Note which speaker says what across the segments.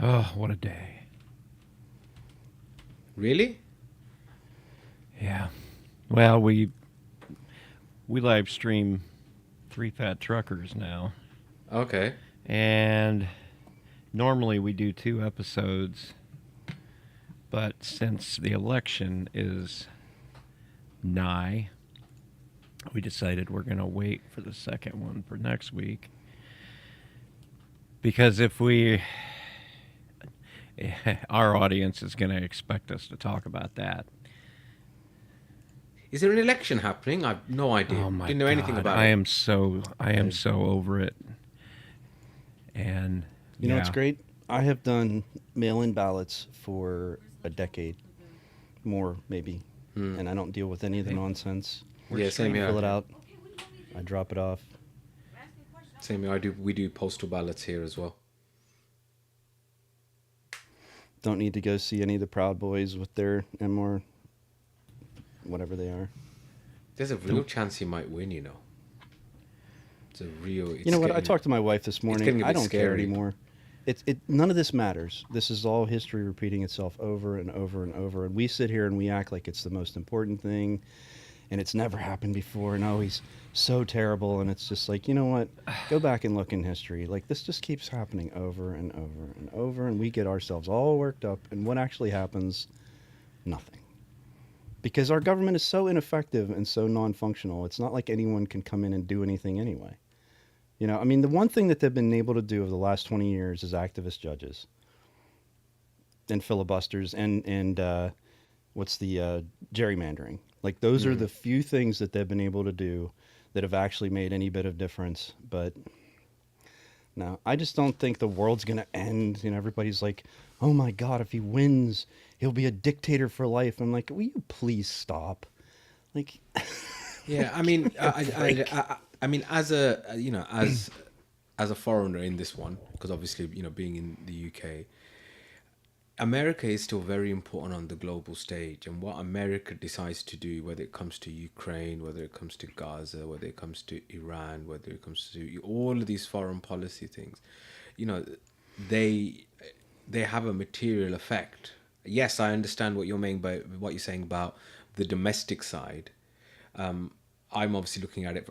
Speaker 1: Oh, what a day.
Speaker 2: Really?
Speaker 1: Yeah. Well, we live stream Three Fat Truckers now.
Speaker 2: Okay.
Speaker 1: And normally we do 2 episodes, but since the election is nigh, we decided we're going to wait for the second one for next week. Because if we our audience is going to expect us to talk about that.
Speaker 2: Is there an election happening? I've no idea.
Speaker 1: Oh my
Speaker 2: Didn't know anything
Speaker 1: god,
Speaker 2: about
Speaker 1: I
Speaker 2: it.
Speaker 1: am so over it. And
Speaker 3: You know what's
Speaker 1: yeah,
Speaker 3: great? I have done mail-in ballots for a decade, more maybe, and I don't deal with any of the nonsense.
Speaker 2: Yeah, same
Speaker 3: I
Speaker 2: here.
Speaker 3: fill it out, I drop it off.
Speaker 2: Same here. We do postal ballots here as well.
Speaker 3: Don't need to go see any of the Proud Boys with their MR, whatever they are.
Speaker 2: There's a real chance he might win. You know. It's a real.
Speaker 3: You know what? I talked to my wife this morning.
Speaker 2: getting a
Speaker 3: I
Speaker 2: bit
Speaker 3: don't care
Speaker 2: scary.
Speaker 3: anymore. None of this matters. This is all history repeating itself over and over and over. And we sit here and we act like it's the most important thing, and it's never happened before, and oh, he's so terrible. And it's just like, you know what? Go back and look in history. Like, this just keeps happening over and over and over, and we get ourselves all worked up. And what actually happens? Nothing. Because our government is so ineffective and so non-functional. It's not like anyone can come in and do anything anyway. You know, I mean, the one thing that they've been able to do over the last 20 years is activist judges and filibusters and what's the gerrymandering. Like, those are the few things that they've been able to do that have actually made any bit of difference. But no, I just don't think the world's going to end. You know, everybody's like, oh my God, if he wins, he'll be a dictator for life. I'm like, will you please stop? Like,
Speaker 2: Yeah, I mean, I mean, as a as a foreigner in this one, because obviously being in the UK, America is still very important on the global stage, and what America decides to do, whether it comes to Ukraine, whether it comes to Gaza, whether it comes to Iran, whether it comes to all of these foreign policy things, you know, they they have a material effect. Yes, I understand what you're saying, by what you're saying about the domestic side. I'm obviously looking at it,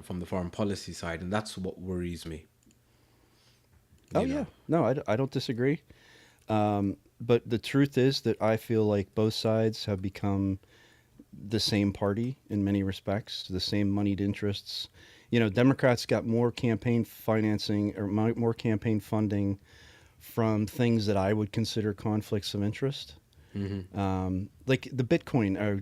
Speaker 2: from the foreign policy side, and that's what worries me.
Speaker 3: oh
Speaker 2: You
Speaker 3: yeah,
Speaker 2: know,
Speaker 3: no, I don't disagree. But the truth is that I feel like both sides have become the same party in many respects, the same moneyed interests. You know, Democrats got more campaign financing or more campaign funding from things that I would consider conflicts of interest. Like the Bitcoin or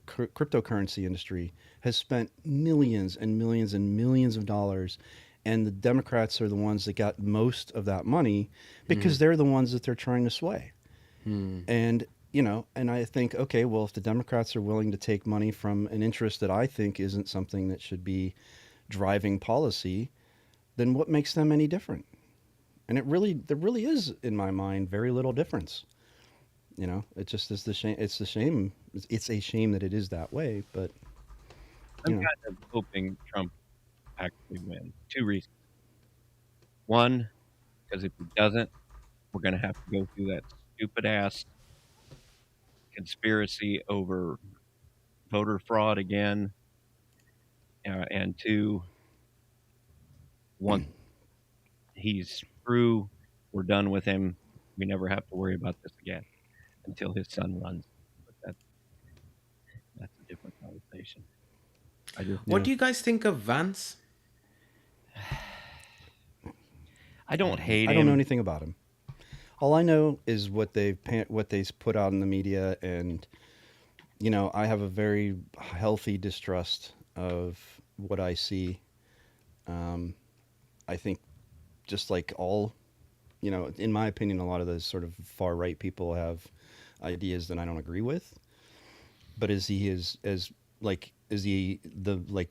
Speaker 3: cryptocurrency industry has spent millions and millions and millions of dollars, and the Democrats are the ones that got most of that money because they're the ones that they're trying to sway. And and I think, okay, well, if the Democrats are willing to take money from an interest that I think isn't something that should be driving policy, then what makes them any different? And there really is, in my mind, very little difference. You know, it just is the shame. It's the shame. It's a shame that it is that way. But
Speaker 1: I'm
Speaker 3: you know,
Speaker 1: kind of hoping Trump actually wins. 2 reasons. One, because if he doesn't, we're going to have to go through that stupid ass conspiracy over voter fraud again. And two, once he's through, we're done with him. We never have to worry about this again until his son runs. But that's a different conversation. I just
Speaker 2: what
Speaker 3: yeah.
Speaker 2: do you guys think of Vance?
Speaker 1: I don't hate
Speaker 3: I don't know
Speaker 1: him.
Speaker 3: anything about him. All I know is what they put out in the media, and I have a very healthy distrust of what I see. Um, I think just like all, in my opinion, a lot of those sort of far right people have ideas that I don't agree with. But is he as like is he the like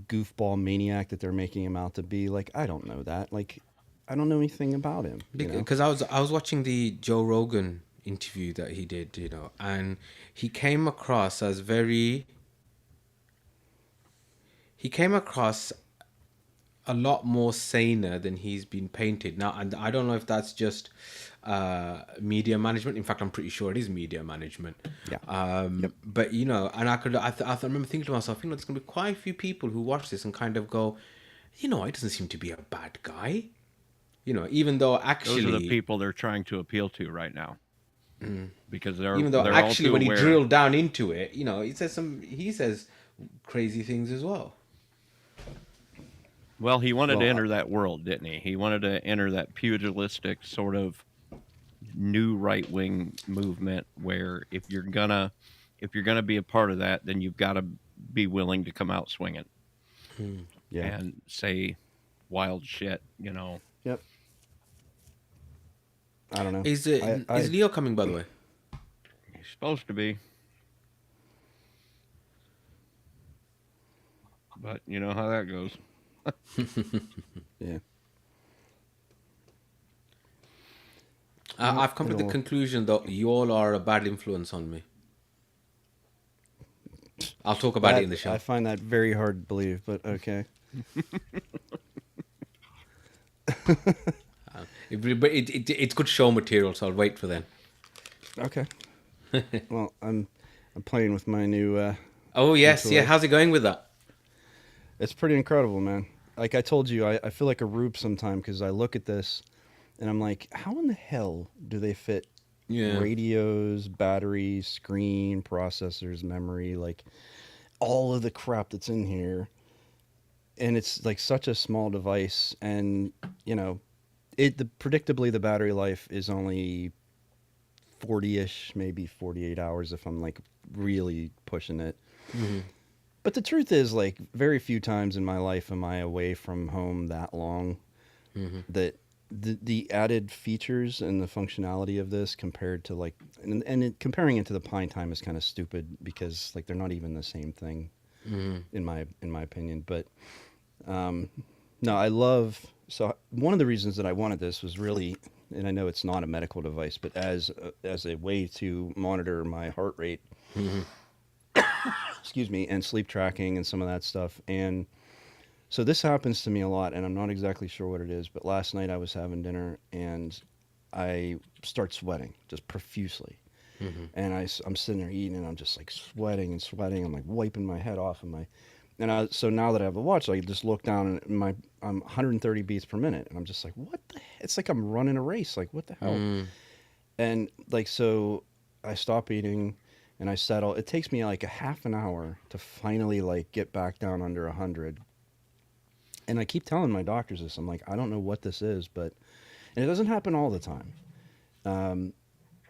Speaker 3: goofball maniac that they're making him out to be? Like, I don't know that. Like, I don't know anything about him.
Speaker 2: Because I was watching the Joe Rogan interview that he did, and he came across as he came across a lot more saner than he's been painted now, and I don't know if that's just media management. In fact, I'm pretty sure it is media management.
Speaker 3: Yeah. Yep.
Speaker 2: But and I remember thinking to myself, there's going to be quite a few people who watch this and kind of go, he doesn't seem to be a bad guy. Even though
Speaker 1: Those are the
Speaker 2: actually,
Speaker 1: people they're trying to appeal to right now because they're all
Speaker 2: when
Speaker 1: too
Speaker 2: he
Speaker 1: aware.
Speaker 2: drilled down into it, he says crazy things as well.
Speaker 1: Well, he wanted to
Speaker 3: Well,
Speaker 1: enter that world, didn't he? He wanted to enter that pugilistic sort of new right wing movement where if you're gonna be a part of that, then you've got to be willing to come out swinging
Speaker 3: yeah.
Speaker 1: and say wild shit.
Speaker 3: Yep. I don't know.
Speaker 2: Is
Speaker 3: I
Speaker 2: Leo coming, by the way?
Speaker 1: He's supposed to be, but you know how that goes.
Speaker 3: yeah.
Speaker 2: I've come to the
Speaker 3: It'll
Speaker 2: conclusion that you all are a bad influence on me. I'll talk about it in the
Speaker 3: I
Speaker 2: show.
Speaker 3: find that very hard to believe, but okay.
Speaker 2: It's good show material, so I'll wait for then.
Speaker 3: Okay. Well, I'm playing with my new
Speaker 2: Oh yes, yeah.
Speaker 3: toy.
Speaker 2: How's it going with that?
Speaker 3: It's pretty incredible, man. Like I told you, I feel like a rube sometime because I look at this and I'm like, how in the hell do they fit
Speaker 2: Yeah.
Speaker 3: radios, batteries, screen, processors, memory, like all of the crap that's in here? And it's like such a small device, and you know, predictably the battery life is only 40ish, maybe 48 hours if I'm like really pushing it.
Speaker 2: Mm-hmm.
Speaker 3: But the truth is, like, very few times in my life am I away from home that long.
Speaker 2: Mm-hmm.
Speaker 3: That the added features and the functionality of this compared to like, comparing it to the Pine Time is kind of stupid because like they're not even the same thing
Speaker 2: Mm-hmm.
Speaker 3: in my opinion. But no, I love. So one of the reasons that I wanted this was really, and I know it's not a medical device, but as a way to monitor my heart rate,
Speaker 2: Mm-hmm.
Speaker 3: excuse me, and sleep tracking and some of that stuff. And so this happens to me a lot, and I'm not exactly sure what it is. But last night I was having dinner and I start sweating just profusely.
Speaker 2: Mm-hmm.
Speaker 3: And I'm sitting there eating, and I'm just like sweating and sweating. I'm like wiping my head off, so now that I have a watch, I just look down and I'm 130 beats per minute, and I'm just like, what the? It's like I'm running a race. Like what the hell?
Speaker 2: Mm-hmm.
Speaker 3: And like so, I stop eating, and I settle. It takes me like a half an hour to finally like get back down under 100. And I keep telling my doctors this. I'm like, I don't know what this is, and it doesn't happen all the time.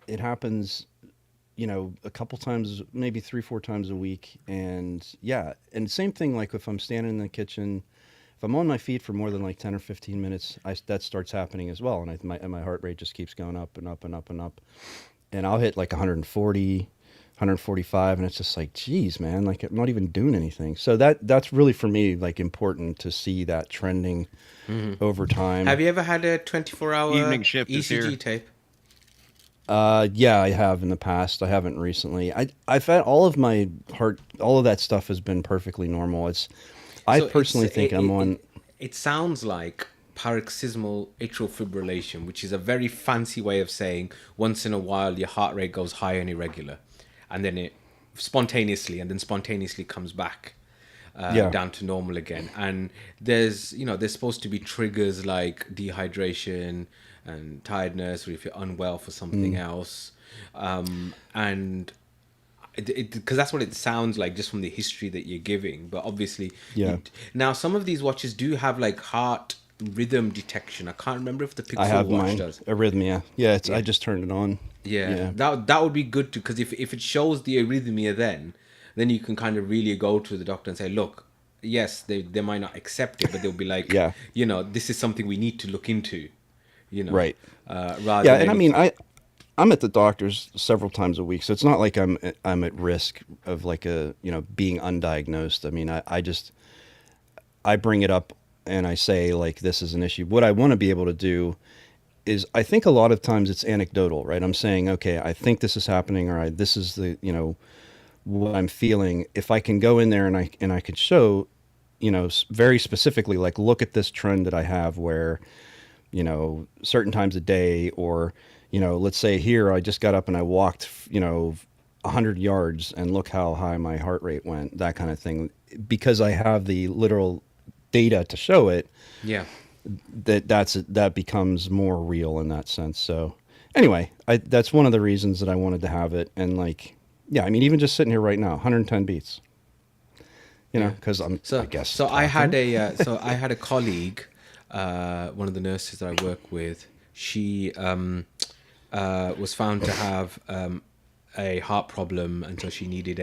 Speaker 3: It happens, a couple times, maybe 3, 4 times a week. And yeah, and same thing, like if I'm standing in the kitchen, if I'm on my feet for more than like 10 or 15 minutes, that starts happening as well. And my heart rate just keeps going up and up and up and up. And I'll hit like 140, 145, and it's just like, geez, man, like I'm not even doing anything. So that's really for me like important to see that trending over time.
Speaker 2: Have you ever had a 24-hour
Speaker 1: Evening shift is here.
Speaker 2: ECG tape?
Speaker 3: Yeah, I have in the past. I haven't recently. I've had all of my all of that stuff has been perfectly normal. I
Speaker 2: So
Speaker 3: personally think I'm on.
Speaker 2: It sounds like paroxysmal atrial fibrillation, which is a very fancy way of saying once in a while your heart rate goes high and irregular, and then it spontaneously comes back
Speaker 3: Yeah.
Speaker 2: down to normal again. And there's supposed to be triggers like dehydration and tiredness, or if you're unwell for something else, and because that's what it sounds like just from the history that you're giving. But obviously,
Speaker 3: Yeah.
Speaker 2: now some of these watches do have like heart rhythm detection. I can't remember if the
Speaker 3: I
Speaker 2: Pixel
Speaker 3: have
Speaker 2: watch
Speaker 3: mine.
Speaker 2: does.
Speaker 3: Arrhythmia. Yeah,
Speaker 2: Yeah.
Speaker 3: I just turned it on.
Speaker 2: Yeah, that would be good too, because if it shows the arrhythmia, then you can kind of really go to the doctor and say, look, yes, they might not accept it, but they'll be like,
Speaker 3: Yeah.
Speaker 2: this is something we need to look into,
Speaker 3: Right.
Speaker 2: rather
Speaker 3: Yeah,
Speaker 2: than
Speaker 3: and I
Speaker 2: any-
Speaker 3: mean, I'm at the doctor's several times a week, so it's not like I'm at risk of like being undiagnosed. I mean, I bring it up and I say like this is an issue. What I want to be able to do is, I think a lot of times it's anecdotal, right? I'm saying, okay, I think this is happening, or this is the what I'm feeling. If I can go in there and I can show, very specifically, like, look at this trend that I have where, certain times a day, or, let's say here, I just got up and I walked, 100 yards and look how high my heart rate went, that kind of thing. Because I have the literal data to show it,
Speaker 2: Yeah.
Speaker 3: that becomes more real in that sense. So anyway, that's one of the reasons that I wanted to have it. And like, yeah, I mean, even just sitting here right now, 110 beats, because I guess.
Speaker 2: So I had a colleague, one of the nurses that I work with. She was found to have a heart problem, and so she needed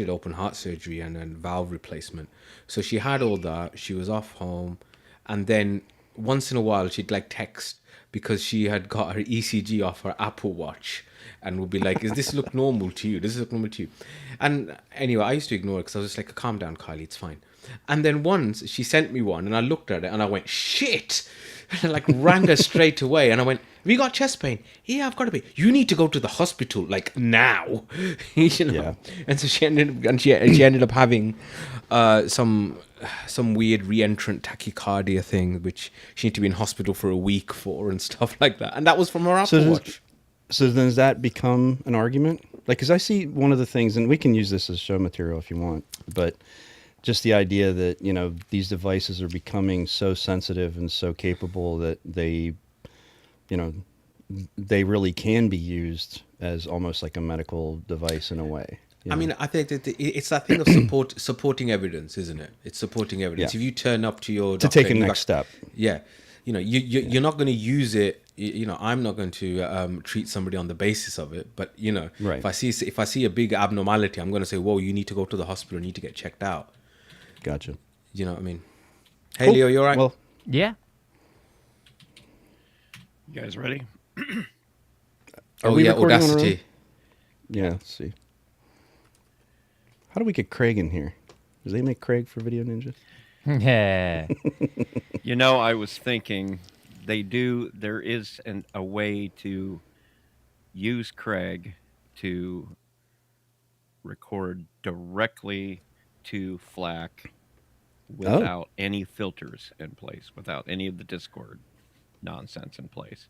Speaker 2: open heart surgery and a valve replacement. So she had all that. She was off home, and then once in a while she'd like text because she had got her ECG off her Apple Watch, and would be like, "Does this look normal to you? Does this look normal to you?" And anyway, I used to ignore it because I was just like, "Calm down, Kylie, it's fine." And then once she sent me one, and I looked at it, and I went, "Shit!" And I like rang her straight away, and I went, "Have you got chest pain?" "Yeah, I've got a bit." "You need to go to the hospital, like now."
Speaker 3: Yeah.
Speaker 2: And so she ended up having some weird reentrant tachycardia thing, which she needed to be in hospital for a week for and stuff like that. And that was from her Apple Watch.
Speaker 3: So then does that become an argument? Like, because I see one of the things, and we can use this as show material if you want, but just the idea that, these devices are becoming so sensitive and so capable that they really can be used as almost like a medical device in a way.
Speaker 2: I mean, I think that it's that thing of supporting evidence, isn't it? It's supporting evidence.
Speaker 3: Yeah.
Speaker 2: If you turn up to your
Speaker 3: to
Speaker 2: doctor
Speaker 3: take a next step.
Speaker 2: Yeah. You're not going to use it. I'm not going to treat somebody on the basis of it. But,
Speaker 3: Right.
Speaker 2: if I see a big abnormality, I'm going to say, whoa, you need to go to the hospital. You need to get checked out.
Speaker 3: Gotcha.
Speaker 2: You know what I mean? Hey, Leo, you all right?
Speaker 3: Well,
Speaker 4: Yeah.
Speaker 1: You guys ready?
Speaker 3: are we recording on our own?
Speaker 2: Audacity.
Speaker 3: Yeah, let's see. How do we get Craig in here? Does they make Craig for Video Ninja?
Speaker 4: Yeah.
Speaker 1: I was thinking there is a way to use Craig to record directly to FLAC without any filters in place, without any of the Discord nonsense in place.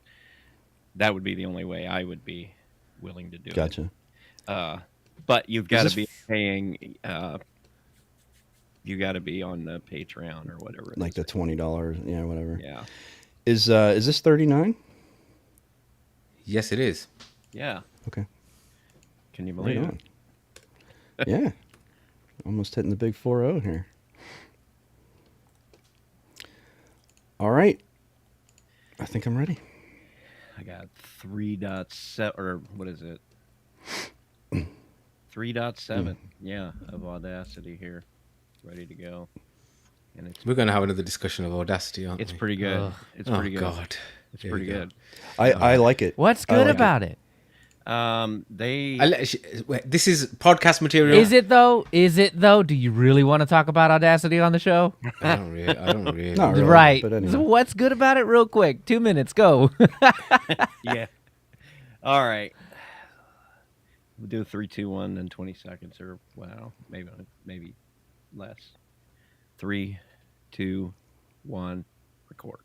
Speaker 1: That would be the only way I would be willing to do
Speaker 3: Gotcha.
Speaker 1: it. But you've got to be paying. You got to be on the Patreon or whatever.
Speaker 3: Like the $20, whatever.
Speaker 1: Yeah.
Speaker 3: Is this 39?
Speaker 2: Yes, it is.
Speaker 1: Yeah.
Speaker 3: Okay.
Speaker 1: Can you
Speaker 3: Right
Speaker 1: believe
Speaker 3: on.
Speaker 1: it?
Speaker 3: Yeah. Almost hitting the big 4-0 here. All right. I think I'm ready.
Speaker 1: I got 3.7, or what is it? 3.7, yeah, of Audacity here, ready to go. And
Speaker 2: We're going to have another discussion of Audacity, aren't
Speaker 1: it's
Speaker 2: we?
Speaker 1: pretty good.
Speaker 4: Ugh.
Speaker 1: It's pretty good.
Speaker 2: God.
Speaker 1: It's
Speaker 2: Here
Speaker 1: pretty
Speaker 2: we go.
Speaker 1: good.
Speaker 3: I like it.
Speaker 4: What's
Speaker 3: I
Speaker 4: good
Speaker 3: like
Speaker 4: about it?
Speaker 2: This is podcast material.
Speaker 4: Is it though? Do you really want to talk about Audacity on the show?
Speaker 2: I don't really.
Speaker 3: Not really,
Speaker 4: Right.
Speaker 3: but anyway.
Speaker 4: So what's good about it? Real quick, 2 minutes, go.
Speaker 1: Yeah. All right. We'll do 3, 2, 1, then 20 seconds, or wow, maybe less. 3, 2, 1, record.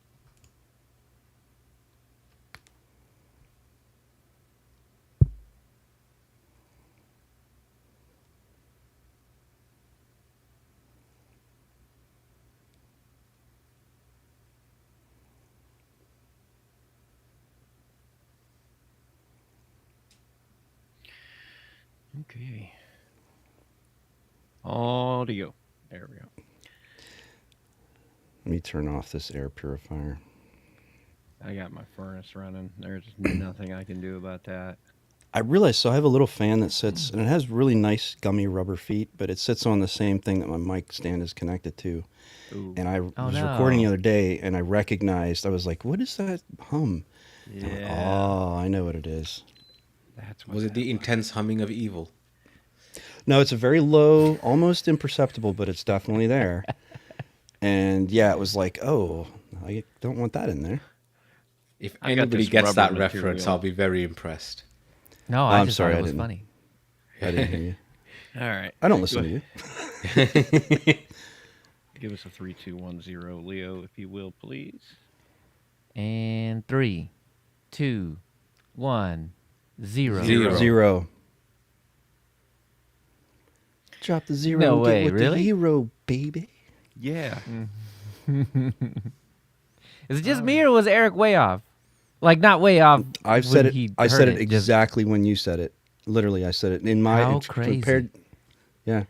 Speaker 1: Okay. Audio. There we go.
Speaker 3: Let me turn off this air purifier.
Speaker 1: I got my furnace running. There's nothing I can do about that.
Speaker 3: I realized, so I have a little fan that sits, and it has really nice gummy rubber feet, but it sits on the same thing that my mic stand is connected to.
Speaker 1: Ooh.
Speaker 3: And I
Speaker 4: Oh,
Speaker 3: was
Speaker 4: no.
Speaker 3: recording the other day, and I recognized, I was like, what is that hum? And I went,
Speaker 1: Yeah.
Speaker 3: oh, I know what it is.
Speaker 1: That's what
Speaker 2: Was it
Speaker 1: that
Speaker 2: the intense humming of evil?
Speaker 3: No, it's a very low, almost imperceptible, but it's definitely there. And yeah, it was like, oh, I don't want that in there.
Speaker 2: If
Speaker 1: I got
Speaker 2: anybody
Speaker 1: this
Speaker 2: gets that
Speaker 1: rubber
Speaker 2: reference,
Speaker 1: material.
Speaker 2: I'll be very impressed.
Speaker 4: No, I
Speaker 3: I'm
Speaker 4: just
Speaker 3: sorry,
Speaker 4: thought
Speaker 3: I
Speaker 4: it was
Speaker 3: didn't.
Speaker 4: funny.
Speaker 3: I didn't hear you.
Speaker 1: All right.
Speaker 3: I don't listen to you.
Speaker 1: Give us a 3-2-1-0, Leo, if you will, please.
Speaker 4: And 3, 2, 1, 0.
Speaker 2: Zero.
Speaker 3: Zero. Drop the zero
Speaker 4: No
Speaker 3: and
Speaker 4: way,
Speaker 3: get with
Speaker 4: really?
Speaker 3: the hero, baby.
Speaker 1: Yeah.
Speaker 4: Is it just me or was Eric way off? Like not way off.
Speaker 3: I've
Speaker 4: when
Speaker 3: said it.
Speaker 4: he
Speaker 3: I
Speaker 4: heard
Speaker 3: said it
Speaker 4: just-
Speaker 3: exactly when you said it. Literally, I said it in my
Speaker 4: How
Speaker 3: it's
Speaker 4: crazy.
Speaker 3: compared. Yeah.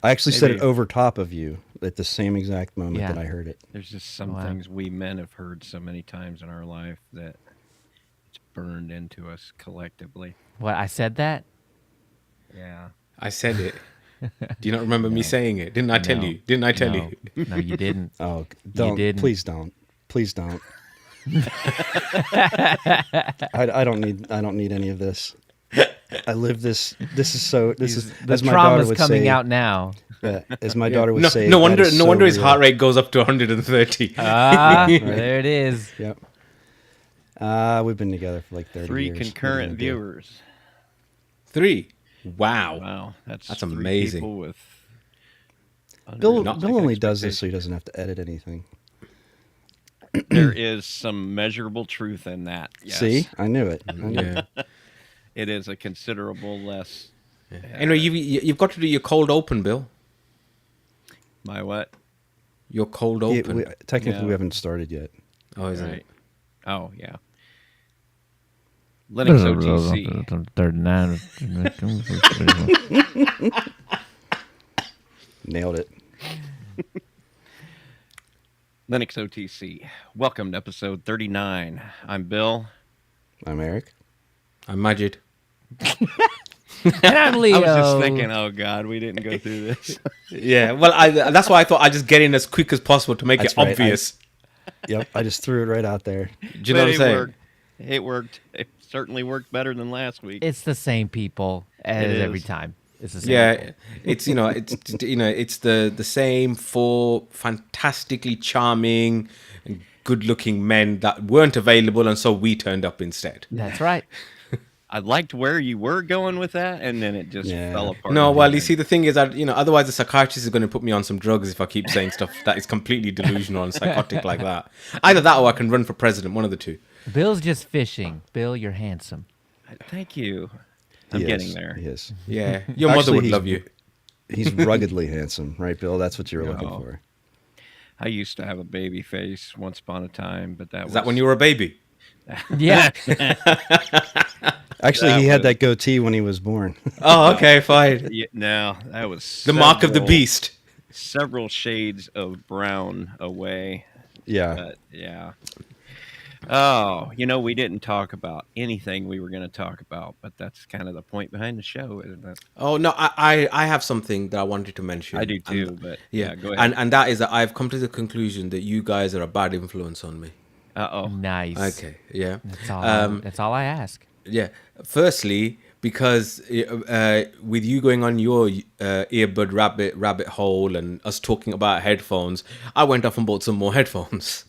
Speaker 3: I actually said it
Speaker 1: Maybe-
Speaker 3: over top of you at the same exact moment
Speaker 4: Yeah.
Speaker 3: that I heard it.
Speaker 1: There's just some
Speaker 4: Wow.
Speaker 1: things we men have heard so many times in our life that it's burned into us collectively.
Speaker 4: What I said that?
Speaker 1: Yeah.
Speaker 2: I said it. Do you not remember me saying it? Didn't I tell
Speaker 4: No.
Speaker 2: you? Didn't I tell
Speaker 4: No.
Speaker 2: you?
Speaker 4: No, you didn't.
Speaker 3: Oh, don't!
Speaker 4: didn't.
Speaker 3: Please don't! Please don't! I don't need. I don't need any of this. I live this. This is so. This is
Speaker 4: The
Speaker 3: as my daughter
Speaker 4: trauma's
Speaker 3: would
Speaker 4: coming
Speaker 3: say.
Speaker 4: out now.
Speaker 3: As my daughter would
Speaker 2: No,
Speaker 3: say.
Speaker 2: no
Speaker 3: that
Speaker 2: wonder.
Speaker 3: is
Speaker 2: No
Speaker 3: so
Speaker 2: wonder his
Speaker 3: real.
Speaker 2: heart rate goes up to 130.
Speaker 4: Ah, there it is.
Speaker 3: Yep. We've been together for like 30
Speaker 1: 3
Speaker 3: years. What are you
Speaker 1: concurrent
Speaker 3: gonna do?
Speaker 1: viewers.
Speaker 2: 3. Wow.
Speaker 1: Wow. That's
Speaker 2: That's
Speaker 1: 3
Speaker 2: amazing.
Speaker 1: people with
Speaker 3: Bill
Speaker 1: unrealistic
Speaker 3: only does this so
Speaker 1: expectations.
Speaker 3: he doesn't have to edit anything.
Speaker 1: There is some measurable truth in that. Yes.
Speaker 3: See, I knew it. I knew it.
Speaker 2: Yeah.
Speaker 1: It is a considerable less.
Speaker 2: Anyway, you've got to do your cold open, Bill.
Speaker 1: My what?
Speaker 2: Your cold
Speaker 3: Yeah,
Speaker 2: open.
Speaker 3: technically,
Speaker 1: Yeah.
Speaker 3: we haven't started yet.
Speaker 2: Oh, is
Speaker 1: Right.
Speaker 2: it?
Speaker 1: Oh, yeah. Linux OTC.
Speaker 4: 39.
Speaker 3: Nailed it.
Speaker 1: Linux OTC. Welcome to episode 39. I'm Bill.
Speaker 3: I'm Eric.
Speaker 2: I'm Majid.
Speaker 4: And I'm Leo.
Speaker 1: I was just thinking, oh God, we didn't go through this.
Speaker 2: Yeah, well, that's why I thought I'd just get in as quick as possible to make
Speaker 3: That's
Speaker 2: it
Speaker 3: right,
Speaker 2: obvious.
Speaker 3: Yep, I just threw it right out there.
Speaker 2: Do you know
Speaker 1: But
Speaker 2: what I'm saying?
Speaker 1: Worked. It worked. It certainly worked better than last week.
Speaker 4: It's the same people as
Speaker 1: It
Speaker 4: every
Speaker 1: is.
Speaker 4: time. It's the same.
Speaker 2: Yeah,
Speaker 4: people.
Speaker 2: it's the same 4 fantastically charming and good-looking men that weren't available, and so we turned up instead.
Speaker 4: That's right.
Speaker 1: I liked where you were going with that, and then it just
Speaker 3: Yeah.
Speaker 1: fell apart.
Speaker 2: No, well, you
Speaker 1: again.
Speaker 2: see, the thing is that otherwise the psychiatrist is going to put me on some drugs if I keep saying stuff that is completely delusional and psychotic like that. Either that, or I can run for president. One of the two.
Speaker 4: Bill's just fishing. Bill, you're handsome.
Speaker 1: Thank you. I'm
Speaker 3: He
Speaker 1: getting
Speaker 3: is,
Speaker 1: there.
Speaker 3: He is.
Speaker 2: Yeah, your mother
Speaker 3: Actually,
Speaker 2: would
Speaker 3: he's-
Speaker 2: love you.
Speaker 3: He's ruggedly handsome, right, Bill? That's what you were looking
Speaker 1: No.
Speaker 3: for.
Speaker 1: I used to have a baby face once upon a time, but that
Speaker 2: Is
Speaker 1: was
Speaker 2: that when you were a baby?
Speaker 4: Yeah.
Speaker 3: Actually,
Speaker 1: That
Speaker 3: he had
Speaker 1: was-
Speaker 3: that goatee when he was born.
Speaker 2: Oh, okay, fine.
Speaker 1: Yeah, no, that was
Speaker 2: The mark of the
Speaker 1: several-
Speaker 2: beast.
Speaker 1: Several shades of brown away.
Speaker 3: Yeah.
Speaker 1: But yeah. Oh, we didn't talk about anything we were going to talk about, but that's kind of the point behind the show, isn't it?
Speaker 2: Oh no, I have something that I wanted to mention.
Speaker 1: I do
Speaker 2: And-
Speaker 1: too, but
Speaker 2: yeah,
Speaker 1: go ahead.
Speaker 2: and that is that I've come to the conclusion that you guys are a bad influence on me.
Speaker 1: Uh-oh.
Speaker 4: Nice.
Speaker 2: Okay, yeah.
Speaker 4: That's all I ask.
Speaker 2: Yeah. Firstly, because with you going on your earbud rabbit hole and us talking about headphones, I went off and bought some more headphones.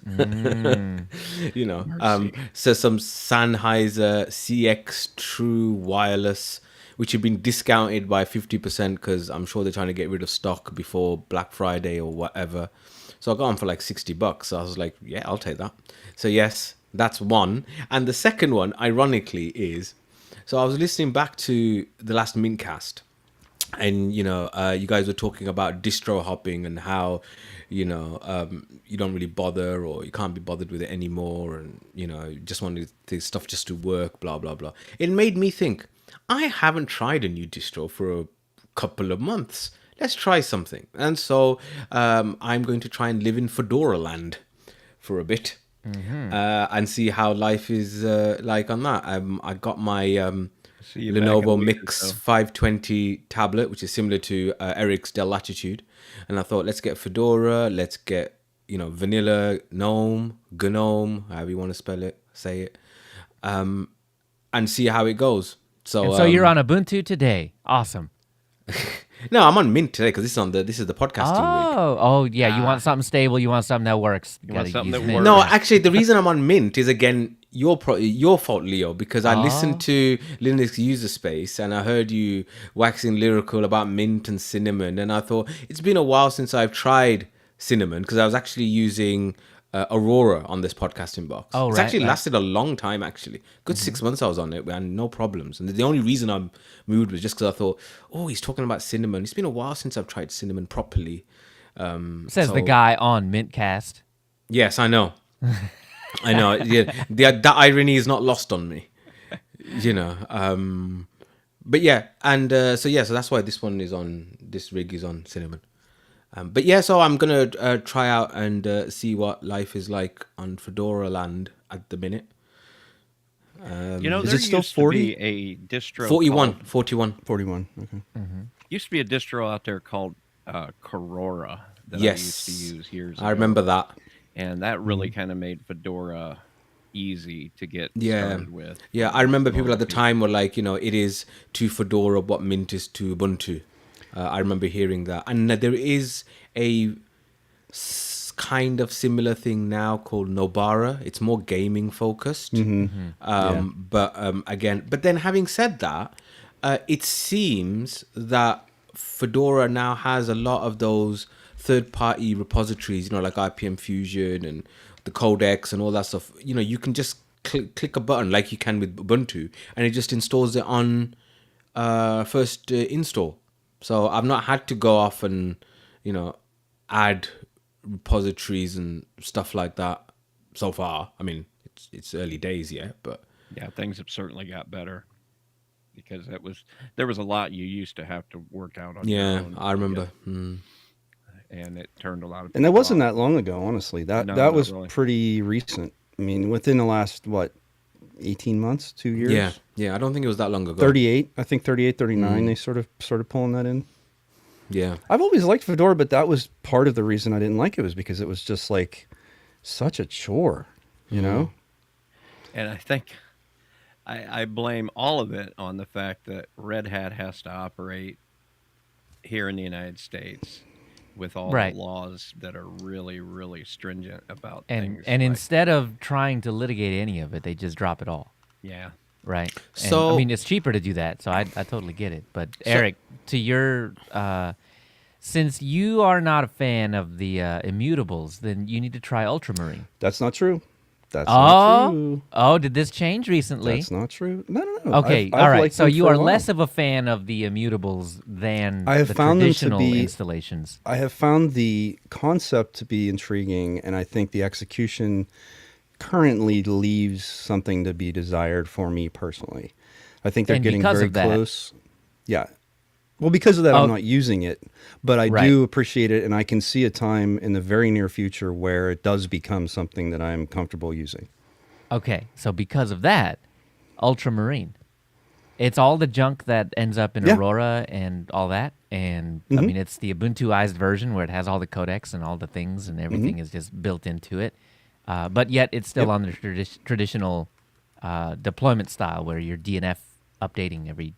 Speaker 2: So some Sennheiser CX True Wireless, which have been discounted by 50% because I'm sure they're trying to get rid of stock before Black Friday or whatever. So I got them for like $60. So I was like, yeah, I'll take that. So yes, that's one. And the second one, ironically, is so I was listening back to the last Mintcast, and you guys were talking about distro hopping and how you don't really bother, or you can't be bothered with it anymore, and you just wanted the stuff just to work, blah blah blah. It made me think, I haven't tried a new distro for a couple of months. Let's try something. And so I'm going to try and live in Fedora land for a bit. And see how life is like on that. I got my
Speaker 1: See you back in a
Speaker 2: Lenovo
Speaker 1: week or
Speaker 2: Mix
Speaker 1: so.
Speaker 2: 520 tablet, which is similar to Eric's Dell Latitude. And I thought, let's get Fedora, let's get vanilla GNOME, however you want to say it, and see how it goes. So,
Speaker 4: And so you're on Ubuntu today. Awesome.
Speaker 2: No, I'm on Mint today because this is the podcasting week.
Speaker 4: Oh, yeah. You want something stable. You want something that works.
Speaker 1: You want
Speaker 4: Gotta
Speaker 1: something
Speaker 4: use
Speaker 1: that
Speaker 4: Mint.
Speaker 1: works.
Speaker 2: No, actually, the reason I'm on Mint is, again, your fault, Leo, because I listened
Speaker 4: Oh.
Speaker 2: to Linux User Space and I heard you waxing lyrical about mint and cinnamon, and I thought it's been a while since I've tried cinnamon because I was actually using Aurora on this podcasting box.
Speaker 4: Oh,
Speaker 2: It's
Speaker 4: right,
Speaker 2: actually
Speaker 4: right.
Speaker 2: lasted a long time, actually. Good 6 months I was on it and no problems. And the only reason I'm moved was just because I thought, oh, he's talking about cinnamon. It's been a while since I've tried cinnamon properly.
Speaker 4: Says the
Speaker 2: So
Speaker 4: guy on Mintcast.
Speaker 2: yes, I know. I know. Yeah, that irony is not lost on me. You know. But yeah, and so that's why this rig is on cinnamon. But yeah, so I'm gonna try out and see what life is like on Fedora land at the minute.
Speaker 1: You know,
Speaker 3: Is
Speaker 1: there
Speaker 3: it still
Speaker 1: used to
Speaker 3: 40?
Speaker 1: be a distro
Speaker 2: 41,
Speaker 1: called
Speaker 2: 41.
Speaker 3: 41. Okay.
Speaker 1: used to be a distro out there called Corora that I used to
Speaker 2: Yes,
Speaker 1: use years
Speaker 2: I
Speaker 1: ago,
Speaker 2: remember that.
Speaker 1: and that really kind of made Fedora easy to get
Speaker 2: Yeah,
Speaker 1: started with.
Speaker 2: yeah.
Speaker 1: for
Speaker 2: I remember people
Speaker 1: most
Speaker 2: at the
Speaker 1: people.
Speaker 2: time were like, it is to Fedora what Mint is to Ubuntu. I remember hearing that, and there is a kind of similar thing now called Nobara. It's more gaming focused.
Speaker 3: Yeah.
Speaker 2: But then having said that, it seems that Fedora now has a lot of those third-party repositories, like IPM Fusion and the Codex and all that stuff. You can just click a button like you can with Ubuntu, and it just installs it on first install. So I've not had to go off and add repositories and stuff like that so far. I mean, it's early days yet, but
Speaker 1: Yeah, things have certainly got better because there was a lot you used to have to work out on your
Speaker 2: yeah,
Speaker 1: own
Speaker 2: I
Speaker 1: to
Speaker 2: remember.
Speaker 1: get, and it turned a lot of
Speaker 3: And that
Speaker 1: people
Speaker 3: wasn't
Speaker 1: off.
Speaker 3: that long ago, honestly. That
Speaker 1: No,
Speaker 3: that
Speaker 1: not
Speaker 3: was
Speaker 1: really.
Speaker 3: pretty recent. I mean, within the last 18 months, 2
Speaker 2: Yeah,
Speaker 3: years.
Speaker 2: yeah. I don't think it was that long ago.
Speaker 3: 38, I think 38, 39 they sort of started pulling that in.
Speaker 2: Yeah,
Speaker 3: I've always liked Fedora, but that was part of the reason I didn't like it was because it was just like such a chore, you know?
Speaker 1: And I think I blame all of it on the fact that Red Hat has to operate here in the United States with all
Speaker 4: Right.
Speaker 1: the laws that are really, really stringent about
Speaker 4: And
Speaker 1: things
Speaker 4: and
Speaker 1: like,
Speaker 4: instead of trying to litigate any of it, they just drop it all.
Speaker 1: yeah.
Speaker 4: Right. And I
Speaker 2: So-
Speaker 4: mean, it's cheaper to do that, so I totally get it. But Eric, to your since you are not a fan of the immutables, then you need to try Ultramarine.
Speaker 3: That's not true. That's not
Speaker 4: Oh,
Speaker 3: true.
Speaker 4: oh, did this change recently?
Speaker 3: That's not true. No, no, no.
Speaker 4: Okay,
Speaker 3: I've
Speaker 4: all right.
Speaker 3: liked
Speaker 4: So
Speaker 3: them
Speaker 4: you
Speaker 3: for a
Speaker 4: are
Speaker 3: while.
Speaker 4: less of a fan of the immutables than
Speaker 3: I have
Speaker 4: the
Speaker 3: found them to
Speaker 4: traditional
Speaker 3: be-
Speaker 4: installations.
Speaker 3: I have found the concept to be intriguing, and I think the execution currently leaves something to be desired for me personally. I think they're
Speaker 4: And
Speaker 3: getting
Speaker 4: because
Speaker 3: very
Speaker 4: of that-
Speaker 3: close. Yeah. Well, because of that,
Speaker 4: Oh.
Speaker 3: I'm not using it, but I
Speaker 4: Right.
Speaker 3: do appreciate it, and I can see a time in the very near future where it does become something that I'm comfortable using.
Speaker 4: Okay, so because of that, Ultramarine. It's all the junk that ends up in
Speaker 3: Yeah.
Speaker 4: Aurora and all that. And I mean, it's the Ubuntuized version where it has all the codecs and all the things and everything is just built into it. But yet it's still
Speaker 3: Yep.
Speaker 4: on the traditional deployment style where you're DNF updating every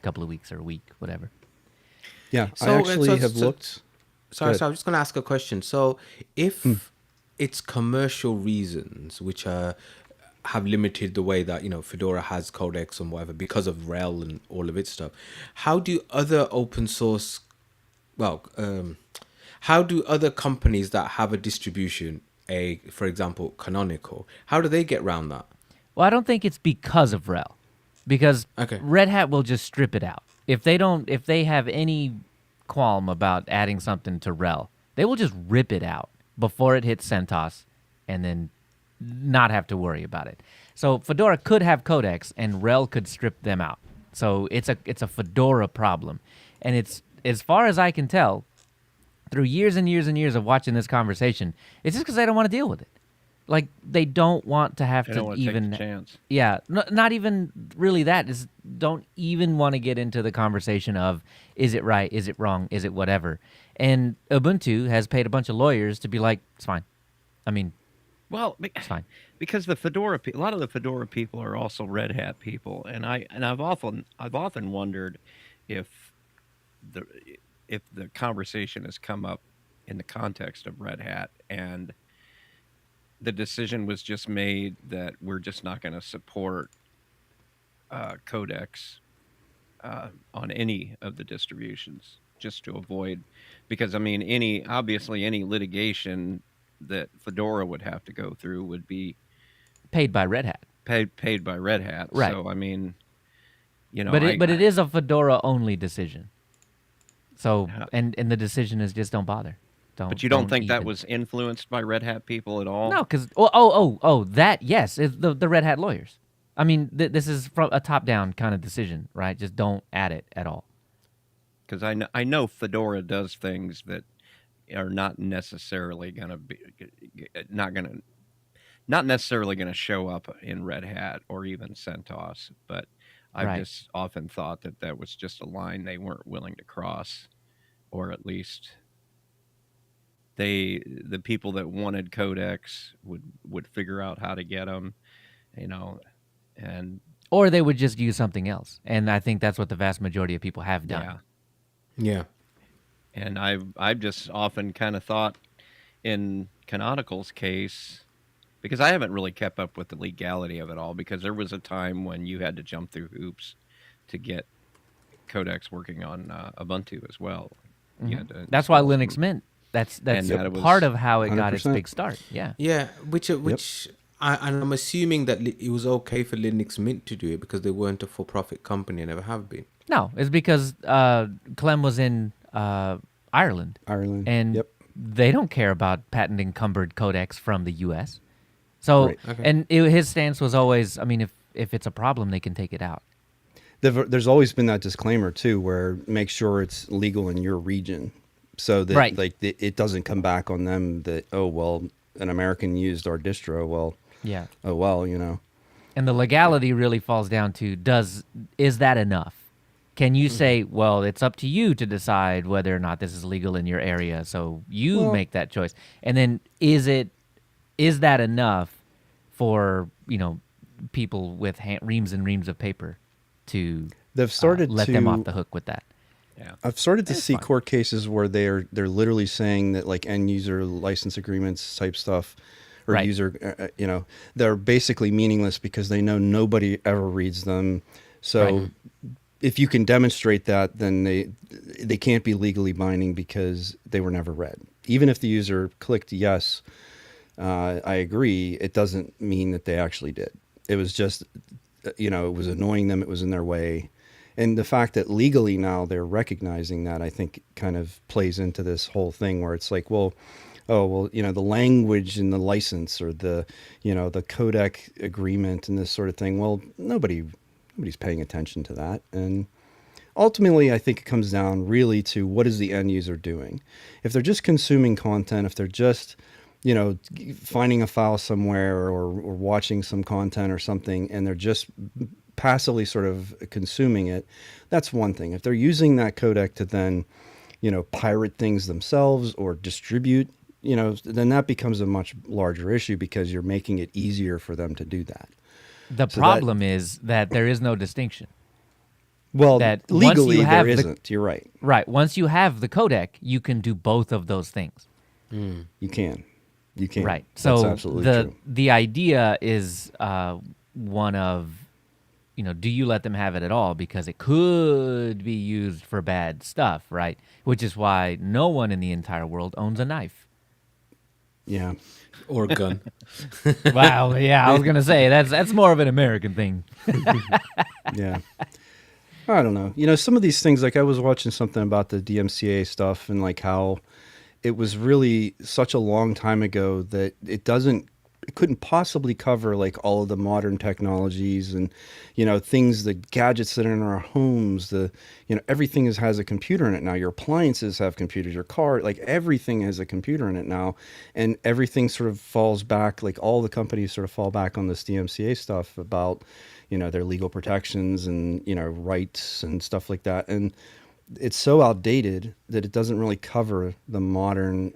Speaker 4: couple of weeks or a week, whatever.
Speaker 3: Yeah,
Speaker 2: So,
Speaker 3: I actually have
Speaker 2: so-
Speaker 3: looked.
Speaker 2: Sorry,
Speaker 3: Good.
Speaker 2: so I'm just going to ask a question. So, if it's commercial reasons which have limited the way that Fedora has codecs and whatever because of RHEL and all of its stuff, how do other open source, how do other companies that have a distribution, for example, Canonical, how do they get around that?
Speaker 4: Well, I don't think it's because of RHEL, because
Speaker 2: Okay.
Speaker 4: Red Hat will just strip it out. If they have any qualm about adding something to RHEL, they will just rip it out before it hits CentOS, and then not have to worry about it. So Fedora could have codecs, and RHEL could strip them out. So it's a Fedora problem, and it's, as far as I can tell, through years and years and years of watching this conversation, it's just because they don't want to deal with it. Like, they don't want to have
Speaker 1: They
Speaker 4: to
Speaker 1: don't want to take
Speaker 4: even
Speaker 1: the chance.
Speaker 4: yeah, not even really that. Is don't even want to get into the conversation of is it right, is it wrong, is it whatever. And Ubuntu has paid a bunch of lawyers to be like, it's fine. I mean,
Speaker 1: Well,
Speaker 4: it's fine.
Speaker 1: because a lot of the Fedora people are also Red Hat people, and I've often wondered if the conversation has come up in the context of Red Hat, and the decision was just made that we're just not going to support codecs on any of the distributions, just to avoid, because I mean, obviously any litigation that Fedora would have to go through would be
Speaker 4: Paid by Red Hat.
Speaker 1: paid by Red Hat.
Speaker 4: Right.
Speaker 1: So I mean,
Speaker 4: But it is a Fedora only decision. So
Speaker 1: Yeah.
Speaker 4: and the decision is just don't bother.
Speaker 1: But you don't think that
Speaker 4: even.
Speaker 1: was influenced by Red Hat people at all?
Speaker 4: No, because that yes, it's the Red Hat lawyers. I mean, this is from a top down kind of decision, right? Just don't add it at all.
Speaker 1: Because I know Fedora does things that are not necessarily going to be not necessarily going to show up in Red Hat or even CentOS, but I've
Speaker 4: Right.
Speaker 1: just often thought that that was just a line they weren't willing to cross, or at least the people that wanted codecs would figure out how to get them, and
Speaker 4: Or they would just use something else, and I think that's what the vast majority of people have done.
Speaker 1: yeah.
Speaker 2: Yeah.
Speaker 1: And I've just often kind of thought in Canonical's case, because I haven't really kept up with the legality of it all, because there was a time when you had to jump through hoops to get codecs working on Ubuntu as well. You had to
Speaker 4: That's why
Speaker 1: install
Speaker 4: Linux
Speaker 1: some-
Speaker 4: Mint. That's
Speaker 1: And that it was
Speaker 4: part of how it got its
Speaker 3: 100%.
Speaker 4: big start. Yeah.
Speaker 2: Yeah, which and I'm assuming that it was okay for Linux Mint to do it because they weren't a for-profit company and never have been.
Speaker 4: No, it's because Clem was in Ireland,
Speaker 3: Ireland.
Speaker 4: and
Speaker 3: Yep.
Speaker 4: they don't care about patent encumbered codecs from the U.S. So,
Speaker 3: Right.
Speaker 2: Okay.
Speaker 4: and his stance was always, I mean, if it's a problem, they can take it out.
Speaker 3: There's always been that disclaimer too, where make sure it's legal in your region, so that
Speaker 4: Right.
Speaker 3: like it doesn't come back on them that, oh well, an American used our distro. Well,
Speaker 4: Yeah.
Speaker 3: oh well,
Speaker 4: And the legality really falls down to is that enough? Can you say, well, it's up to you to decide whether or not this is legal in your area, so you
Speaker 3: Well-
Speaker 4: make that choice. And then is that enough for, people with reams and reams of paper to
Speaker 3: they've started
Speaker 4: let
Speaker 3: to
Speaker 4: them off the hook with that?
Speaker 1: Yeah.
Speaker 3: I've started to
Speaker 4: It's
Speaker 3: see
Speaker 4: fine.
Speaker 3: court cases where they're literally saying that like end user license agreements type stuff or
Speaker 4: Right.
Speaker 3: user they're basically meaningless because they know nobody ever reads them. So
Speaker 4: Right.
Speaker 3: if you can demonstrate that, then they can't be legally binding because they were never read. Even if the user clicked yes, I agree, it doesn't mean that they actually did. It was just it was annoying them, it was in their way. And the fact that legally now they're recognizing that, I think kind of plays into this whole thing where it's like, well, the language in the license or the codec agreement and this sort of thing. Well, nobody's paying attention to that. And ultimately, I think it comes down really to what is the end user doing. If they're just consuming content, if they're just finding a file somewhere or watching some content or something, and they're just passively sort of consuming it, that's one thing. If they're using that codec to then, pirate things themselves or distribute, then that becomes a much larger issue because you're making it easier for them to do that.
Speaker 4: The
Speaker 3: So
Speaker 4: problem is that there is no distinction.
Speaker 3: Well,
Speaker 4: That once
Speaker 3: legally
Speaker 4: you have
Speaker 3: there
Speaker 4: the-
Speaker 3: isn't. You're right.
Speaker 4: Right. Once you have the codec, you can do both of those things.
Speaker 3: You can. You can.
Speaker 4: Right.
Speaker 3: That's
Speaker 4: So
Speaker 3: absolutely true.
Speaker 4: the idea is one of, do you let them have it at all because it could be used for bad stuff, right? Which is why no one in the entire world owns a knife.
Speaker 3: Yeah.
Speaker 2: Or a gun.
Speaker 4: Wow. Yeah, I was gonna say that's more of an American thing.
Speaker 3: Yeah. I don't know. Some of these things, like I was watching something about the DMCA stuff and like how it was really such a long time ago that it couldn't possibly cover like all of the modern technologies and, things, the gadgets that are in our homes, everything has a computer in it now. Your appliances have computers, your car, like everything has a computer in it now. And everything sort of falls back, like all the companies sort of fall back on this DMCA stuff about, their legal protections and, rights and stuff like that. And it's so outdated that it doesn't really cover the modern,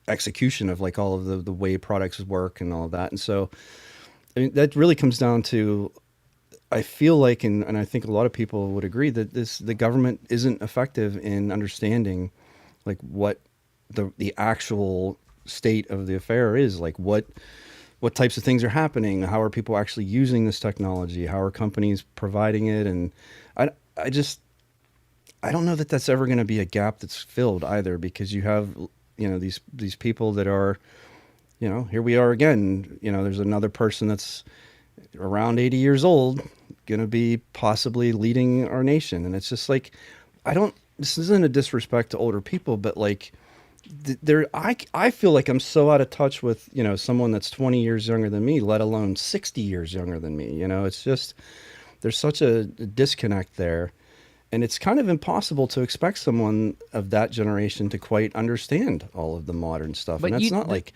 Speaker 3: execution of like all of the way products work and all of that. And so I mean, that really comes down to, I feel like, and I think a lot of people would agree that the government isn't effective in understanding like what the actual state of the affair is. Like what types of things are happening? How are people actually using this technology? How are companies providing it? And I just I don't know that that's ever going to be a gap that's filled either, because you have, these people that are, here we are again. There's another person that's around 80 years old going to be possibly leading our nation, and it's just like, I don't. This isn't a disrespect to older people, but like, I feel like I'm so out of touch with someone that's 20 years younger than me, let alone 60 years younger than me. It's just, there's such a disconnect there. And it's kind of impossible to expect someone of that generation to quite understand all of the modern stuff.
Speaker 4: But
Speaker 3: and that's not like,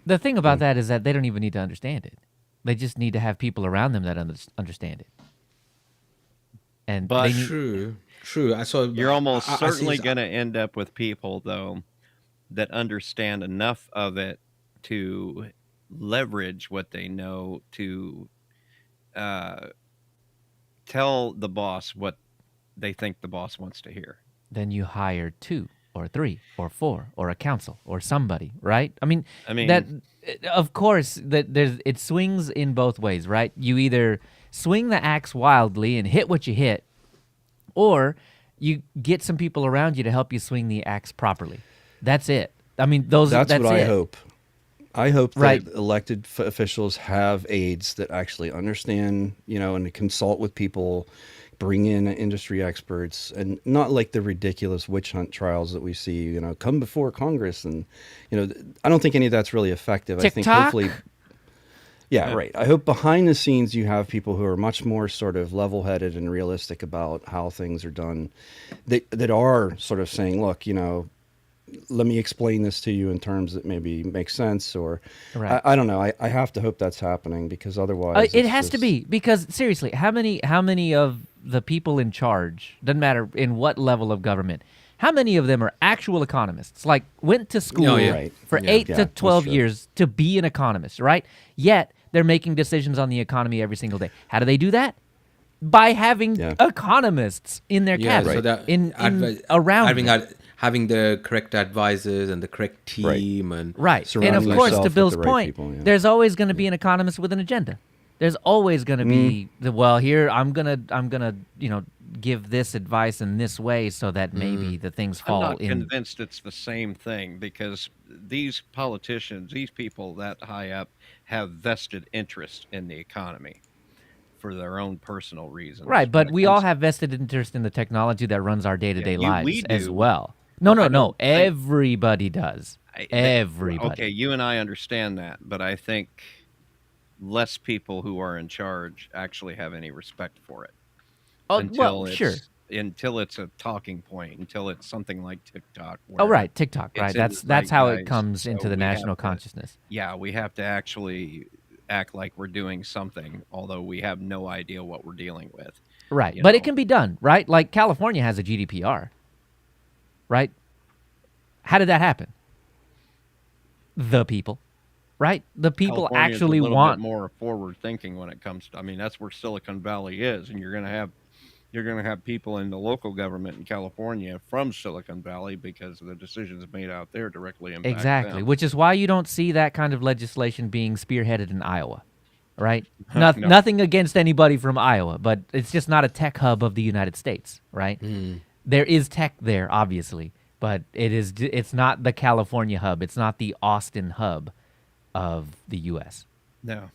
Speaker 4: the thing about that is that they don't even need to understand it. They just need to have people around them that understand it. And
Speaker 1: But-
Speaker 4: they need,
Speaker 2: True. I saw.
Speaker 1: You're almost
Speaker 2: I see-
Speaker 1: certainly going to end up with people, though, that understand enough of it to leverage what they know to tell the boss what they think the boss wants to hear.
Speaker 4: then you hire 2 or 3 or 4 or a council or somebody, right? I mean that, of course, that it swings in both ways, right? You either swing the axe wildly and hit what you hit, or you get some people around you to help you swing the axe properly. That's it. I mean,
Speaker 3: that's what I
Speaker 4: it.
Speaker 3: hope. I hope that
Speaker 4: Right.
Speaker 3: elected officials have aides that actually understand, and to consult with people, bring in industry experts, and not like the ridiculous witch hunt trials that we see, come before Congress. And, I don't think any of that's really effective. I think
Speaker 4: TikTok?
Speaker 3: hopefully, yeah, right. I hope behind the scenes you have people who are much more sort of level-headed and realistic about how things are done, that are sort of saying, look, let me explain this to you in terms that maybe make sense, or
Speaker 4: Right.
Speaker 3: I don't know. I have to hope that's happening, because otherwise
Speaker 4: It
Speaker 3: it's
Speaker 4: has to
Speaker 3: just-
Speaker 4: be, because seriously, how many of the people in charge, doesn't matter in what level of government, how many of them are actual economists? Like, went to school
Speaker 2: Oh, yeah.
Speaker 3: Right.
Speaker 4: for
Speaker 2: Yeah.
Speaker 4: 8
Speaker 3: Yeah,
Speaker 4: to
Speaker 3: that's
Speaker 4: 12
Speaker 3: true.
Speaker 4: years to be an economist, right? Yet they're making decisions on the economy every single day. How do they do that? By having
Speaker 3: Yeah.
Speaker 4: economists in their
Speaker 2: Yeah,
Speaker 4: cabinet,
Speaker 2: so that
Speaker 4: in around
Speaker 2: having
Speaker 4: them.
Speaker 2: having the correct advisors and the correct team and
Speaker 4: Right. And
Speaker 3: Surrounding
Speaker 4: of course,
Speaker 3: yourself
Speaker 4: to
Speaker 3: with
Speaker 4: Bill's
Speaker 3: the right
Speaker 4: point,
Speaker 3: people, yeah.
Speaker 4: there's always going to be an economist with an agenda. There's always going to be here I'm going to give this advice in this way so that maybe the things
Speaker 1: I'm
Speaker 4: fall
Speaker 1: not
Speaker 4: in.
Speaker 1: convinced it's the same thing, because these politicians, these people that high up, have vested interest in the economy for their own personal reasons.
Speaker 4: Right, but
Speaker 1: When it
Speaker 4: we all
Speaker 1: comes-
Speaker 4: have vested interest in the technology that runs our day-to-day
Speaker 1: Yeah,
Speaker 4: lives
Speaker 1: we
Speaker 4: as
Speaker 1: do.
Speaker 4: well. No,
Speaker 1: Well, I
Speaker 4: no.
Speaker 1: don't think-
Speaker 4: Everybody does. Everybody.
Speaker 1: Okay, you and I understand that, but I think less people who are in charge actually have any respect for it.
Speaker 4: Oh,
Speaker 1: until
Speaker 4: well,
Speaker 1: it's,
Speaker 4: sure.
Speaker 1: Until it's a talking point, until it's something like TikTok.
Speaker 4: Oh,
Speaker 1: where
Speaker 4: right, TikTok,
Speaker 1: it's
Speaker 4: right.
Speaker 1: in the
Speaker 4: That's how it
Speaker 1: zeitgeist,
Speaker 4: comes
Speaker 1: so
Speaker 4: into the
Speaker 1: we have
Speaker 4: national
Speaker 1: to-
Speaker 4: consciousness.
Speaker 1: Yeah, we have to actually act like we're doing something, although we have no idea what we're dealing with.
Speaker 4: Right,
Speaker 1: you
Speaker 4: but
Speaker 1: know.
Speaker 4: it can be done, right? Like California has a GDPR, right? How did that happen? The people, right? The people
Speaker 1: California's
Speaker 4: actually
Speaker 1: a little
Speaker 4: want.
Speaker 1: bit more forward thinking when it comes to. I mean, that's where Silicon Valley is, and you're going to have people in the local government in California from Silicon Valley, because the decisions made out there directly impact
Speaker 4: Exactly,
Speaker 1: them.
Speaker 4: which is why you don't see that kind of legislation being spearheaded in Iowa, right?
Speaker 1: No.
Speaker 4: Nothing against anybody from Iowa, but it's just not a tech hub of the United States, right? There is tech there, obviously, but it's not the California hub. It's not the Austin hub of the U.S.
Speaker 1: No.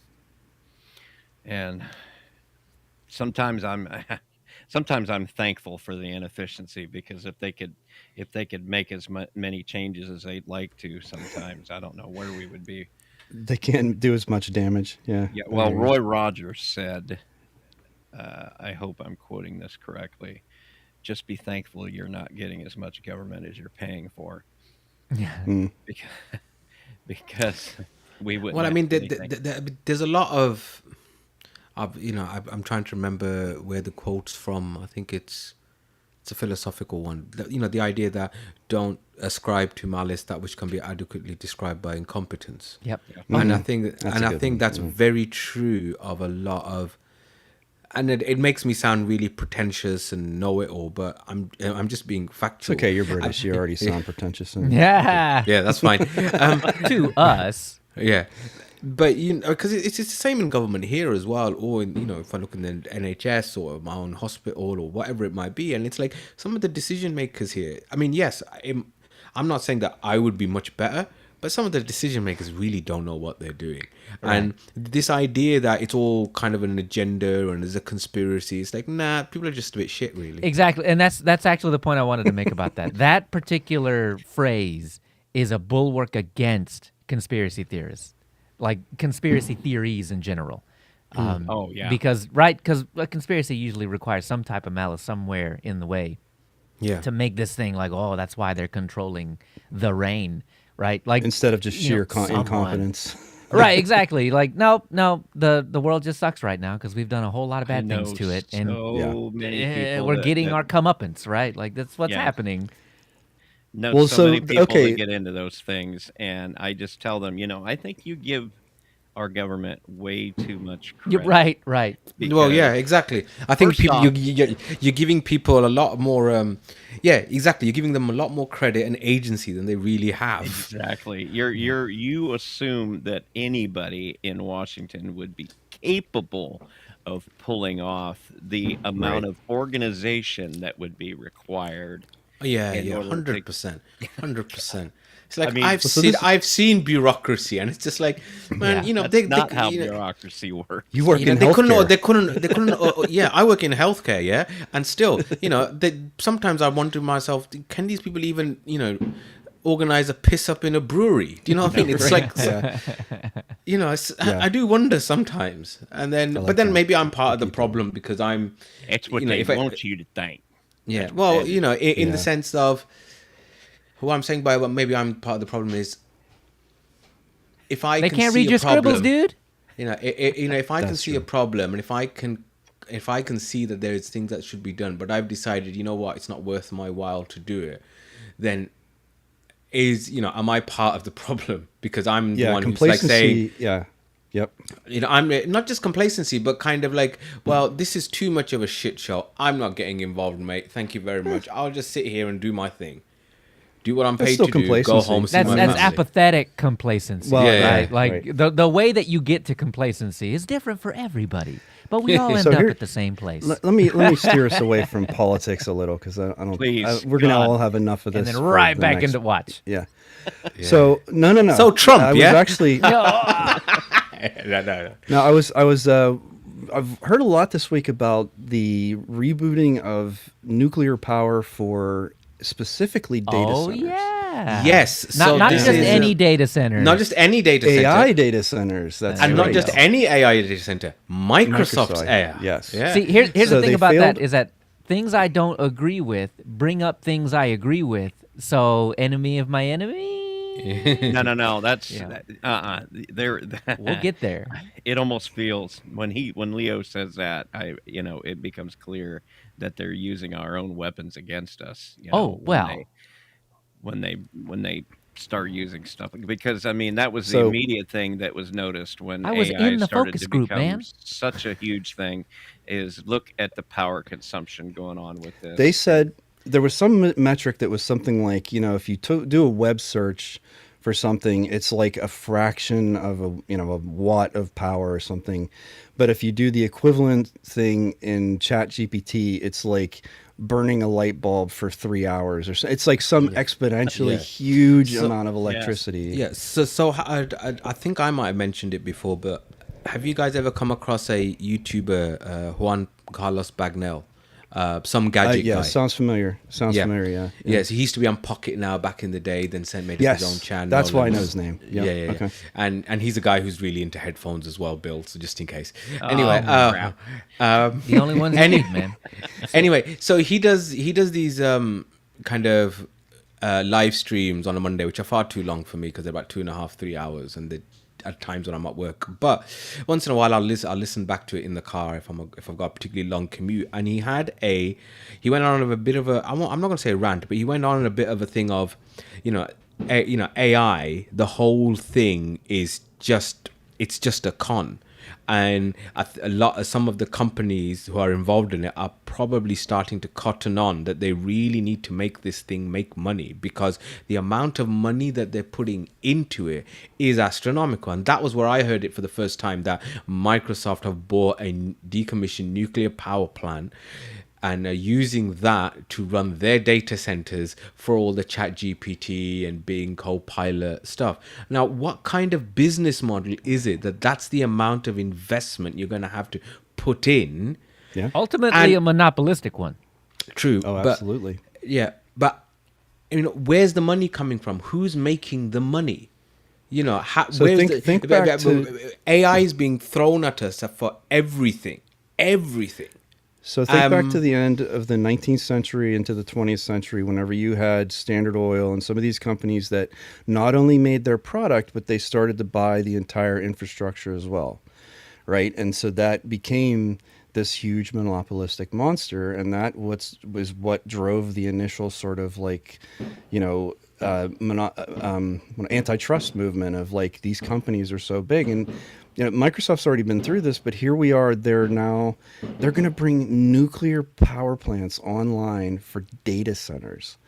Speaker 1: And sometimes I'm thankful for the inefficiency, because if they could make as many changes as they'd like to, sometimes I don't know where we would be.
Speaker 3: They can't do as much damage. Yeah.
Speaker 1: Yeah. Well, Roy Rogers said, I hope I'm quoting this correctly, just be thankful you're not getting as much government as you're paying for.
Speaker 4: Yeah.
Speaker 1: Because we wouldn't.
Speaker 2: well, I
Speaker 1: have
Speaker 2: mean,
Speaker 1: anything.
Speaker 2: there's a lot of I'm trying to remember where the quote's from. I think it's a philosophical one. The idea that don't ascribe to malice that which can be adequately described by incompetence.
Speaker 4: Yep.
Speaker 2: And I think
Speaker 3: That's a good one,
Speaker 2: that's
Speaker 3: yeah.
Speaker 2: very true of a lot of and it makes me sound really pretentious and know-it-all, but I'm just being
Speaker 3: It's
Speaker 2: factual.
Speaker 3: okay. You're British. You already sound pretentious. And
Speaker 4: Yeah.
Speaker 2: Yeah, that's fine.
Speaker 4: To us.
Speaker 2: Yeah, but because it's the same in government here as well, or in, if I look in the NHS or my own hospital or whatever it might be, and it's like some of the decision makers here. I mean, yes, I'm not saying that I would be much better, but some of the decision makers really don't know what they're doing. And this idea that it's all kind of an agenda and there's a conspiracy, it's like, nah, people are just a bit shit, really.
Speaker 4: Exactly. And that's actually the point I wanted to make about that. That particular phrase is a bulwark against conspiracy theorists, like conspiracy theories in general.
Speaker 1: Oh, yeah.
Speaker 4: Because a conspiracy usually requires some type of malice somewhere in the way
Speaker 2: Yeah.
Speaker 4: to make this thing like, oh, that's why they're controlling the rain, right? Like
Speaker 3: instead of just
Speaker 4: you know,
Speaker 3: sheer
Speaker 4: someone-
Speaker 3: incompetence.
Speaker 4: Right, exactly. Like, no, the world just sucks right now because we've done a whole lot of
Speaker 1: I
Speaker 4: bad things
Speaker 1: know
Speaker 4: to it, and
Speaker 1: so many people
Speaker 4: we're
Speaker 1: that-
Speaker 4: getting
Speaker 1: that-
Speaker 4: our comeuppance, right? Like that's what's
Speaker 1: Yeah.
Speaker 4: happening.
Speaker 1: know
Speaker 3: Well,
Speaker 1: so many
Speaker 3: so,
Speaker 1: people
Speaker 3: okay.
Speaker 1: that get into those things, and I just tell them, I think you give our government way too much
Speaker 4: You're
Speaker 1: credit.
Speaker 4: right.
Speaker 2: Well,
Speaker 1: because-
Speaker 2: yeah, exactly. I think
Speaker 1: First
Speaker 2: people
Speaker 1: off-
Speaker 2: you're giving people a lot more. Yeah, exactly. You're giving them a lot more credit and agency than they really have.
Speaker 1: Exactly. You assume that anybody in Washington would be capable of pulling off the amount of organization that would be required.
Speaker 2: Yeah,
Speaker 1: in
Speaker 2: yeah,
Speaker 1: order to-
Speaker 2: 100%, 100%. It's like
Speaker 1: mean-
Speaker 2: I've seen bureaucracy, and it's just like, man,
Speaker 4: Yeah,
Speaker 1: That's not
Speaker 2: they,
Speaker 1: how bureaucracy works.
Speaker 3: You work in
Speaker 2: they
Speaker 3: healthcare.
Speaker 2: they couldn't. Yeah, I work in healthcare, yeah, and still, sometimes I wonder to myself, can these people even, organize a piss up in a brewery? Do you know what I mean? It's like,
Speaker 3: Yeah.
Speaker 2: I do wonder sometimes, and then,
Speaker 3: like
Speaker 2: but then
Speaker 3: that.
Speaker 2: maybe I'm part of the problem because I'm,
Speaker 1: It's what
Speaker 2: you know,
Speaker 1: they
Speaker 2: if I-
Speaker 1: want you to think.
Speaker 2: yeah. Well, in
Speaker 3: Yeah.
Speaker 2: the sense of, what I'm saying by what maybe I'm part of the problem is, if I
Speaker 4: They
Speaker 2: can
Speaker 4: can't
Speaker 2: see
Speaker 4: read
Speaker 2: a
Speaker 4: your scribbles,
Speaker 2: problem,
Speaker 4: dude.
Speaker 2: if I can
Speaker 3: That's
Speaker 2: see a
Speaker 3: true.
Speaker 2: problem, and if I can see that there's things that should be done, but I've decided, you know what, it's not worth my while to do it, then am I part of the problem? Because I'm the
Speaker 3: Yeah,
Speaker 2: one who's like saying,
Speaker 3: complacency. Yeah. Yep.
Speaker 2: I'm not just complacency, but kind of like, well, this is too much of a shit show. I'm not getting involved, mate. Thank you very much. I'll just sit here and do my thing. Do what I'm
Speaker 3: That's
Speaker 2: paid
Speaker 3: still
Speaker 2: to do. Go
Speaker 3: complacency.
Speaker 2: home, see
Speaker 4: That's
Speaker 2: my
Speaker 4: that's
Speaker 2: family.
Speaker 4: apathetic complacency,
Speaker 3: Well,
Speaker 2: Yeah,
Speaker 4: right?
Speaker 2: yeah,
Speaker 4: Like
Speaker 3: right.
Speaker 4: the way that you get to complacency is different for everybody, but we all end
Speaker 3: So
Speaker 4: up
Speaker 3: here-
Speaker 4: at the same place.
Speaker 3: Let me steer us away from politics a little because I don't.
Speaker 1: Please,
Speaker 3: we're gonna
Speaker 1: God.
Speaker 3: all have enough of this.
Speaker 4: and then
Speaker 3: for
Speaker 4: right
Speaker 3: the
Speaker 4: back
Speaker 3: next-
Speaker 4: into watch.
Speaker 3: Yeah. So no.
Speaker 2: So Trump,
Speaker 3: I was
Speaker 2: yeah?
Speaker 3: actually
Speaker 2: No.
Speaker 3: no. I was. I've heard a lot this week about the rebooting of nuclear power for specifically data
Speaker 4: Oh
Speaker 3: centers.
Speaker 4: yeah.
Speaker 2: Yes,
Speaker 4: Not
Speaker 2: so
Speaker 4: not
Speaker 2: this
Speaker 4: just
Speaker 2: is-
Speaker 4: any data center.
Speaker 2: Not just any data center.
Speaker 3: AI data centers. That's
Speaker 2: and
Speaker 3: right.
Speaker 2: not just any AI data center. Microsoft's
Speaker 3: Microsoft,
Speaker 2: AI.
Speaker 3: yes.
Speaker 2: Yeah.
Speaker 4: See, here's
Speaker 3: So
Speaker 4: the thing
Speaker 3: they
Speaker 4: about that
Speaker 3: failed-
Speaker 4: is that things I don't agree with bring up things I agree with. So enemy of my enemy.
Speaker 1: No. That's
Speaker 4: Yeah.
Speaker 1: There.
Speaker 4: We'll get there.
Speaker 1: It almost feels when Leo says that, it becomes clear that they're using our own weapons against us.
Speaker 4: Oh, well.
Speaker 1: when they start using stuff, because that was the
Speaker 3: So-
Speaker 1: immediate thing that was noticed when
Speaker 4: I was
Speaker 1: AI
Speaker 4: in the
Speaker 1: started
Speaker 4: focus
Speaker 1: to
Speaker 4: group,
Speaker 1: become
Speaker 4: man.
Speaker 1: such a huge thing. Is look at the power consumption going on with this.
Speaker 3: They said there was some metric that was something like, if you do a web search for something, it's like a fraction of a watt of power or something. But if you do the equivalent thing in Chat GPT, it's like burning a light bulb for 3 hours or so. It's like some exponentially
Speaker 2: Yeah.
Speaker 3: huge
Speaker 2: So-
Speaker 3: amount of electricity.
Speaker 2: Yeah, so I think I might have mentioned it before, but have you guys ever come across a YouTuber, Juan Carlos Bagnell? Some gadget
Speaker 3: Yeah,
Speaker 2: guy.
Speaker 3: sounds familiar. Sounds familiar, yeah.
Speaker 2: Yeah, so he used to be on Pocket Now back in the day, then made
Speaker 3: Yes,
Speaker 2: his own channel.
Speaker 3: that's why I
Speaker 2: and-
Speaker 3: know his name.
Speaker 2: Yeah,
Speaker 3: Yeah,
Speaker 2: yeah.
Speaker 3: okay.
Speaker 2: And he's a guy who's really into headphones as well, Bill, so just in case.
Speaker 1: Oh,
Speaker 2: Anyway,
Speaker 1: crap.
Speaker 4: The only ones you need, man.
Speaker 2: anyway, so he does these kind of live streams on a Monday, which are far too long for me because they're about 2.5, 3 hours, and they at times when I'm at work. But once in a while, I'll listen back to it in the car if I've got a particularly long commute. And he went on a bit of a, I'm not going to say a rant, but he went on a bit of a thing of, AI. The whole thing is just a con. and some of the companies who are involved in it are probably starting to cotton on that they really need to make this thing make money, because the amount of money that they're putting into it is astronomical. And that was where I heard it for the first time, that Microsoft have bought a decommissioned nuclear power plant and are using that to run their data centers for all the chat GPT and Bing Copilot stuff. Now, what kind of business model is it that that's the amount of investment you're going to have to put in?
Speaker 3: Yeah.
Speaker 4: Ultimately, a monopolistic one.
Speaker 2: True.
Speaker 3: Oh,
Speaker 2: but-
Speaker 3: absolutely.
Speaker 2: yeah, but where's the money coming from? Who's making the money?
Speaker 3: So think back to-
Speaker 2: AI is being thrown at us for everything.
Speaker 3: So think back to the end of the 19th century into the 20th century, whenever you had Standard Oil and some of these companies that not only made their product, but they started to buy the entire infrastructure as well, right? And so that became this huge monopolistic monster, and that was what drove the initial sort of like, antitrust movement of like, these companies are so big. And Microsoft's already been through this, but here we are. They're going to bring nuclear power plants online for data centers,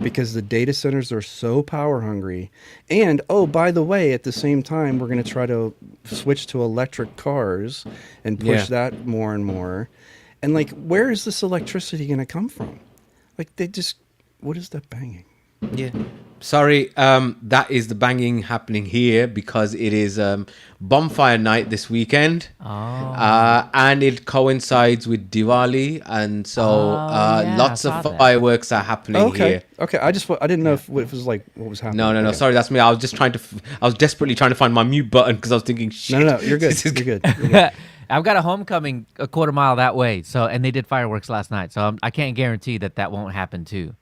Speaker 3: because the data centers are so power hungry. And oh, by the way, at the same time, we're going to try to switch to electric cars and push that more and more. And like, where is this electricity going to come from? Like, what is that banging?
Speaker 2: Yeah. Sorry, that is the banging happening here because it is bonfire night this weekend. And it coincides with Diwali, and so lots of fireworks are happening here.
Speaker 3: Okay. I didn't know if it was like what was happening.
Speaker 2: No. Sorry, that's me. I was just I was desperately trying to find my mute button because I was thinking, shit.
Speaker 3: No. You're good. You're good.
Speaker 4: I've got a homecoming a quarter mile that way, and they did fireworks last night, so I can't guarantee that won't happen too.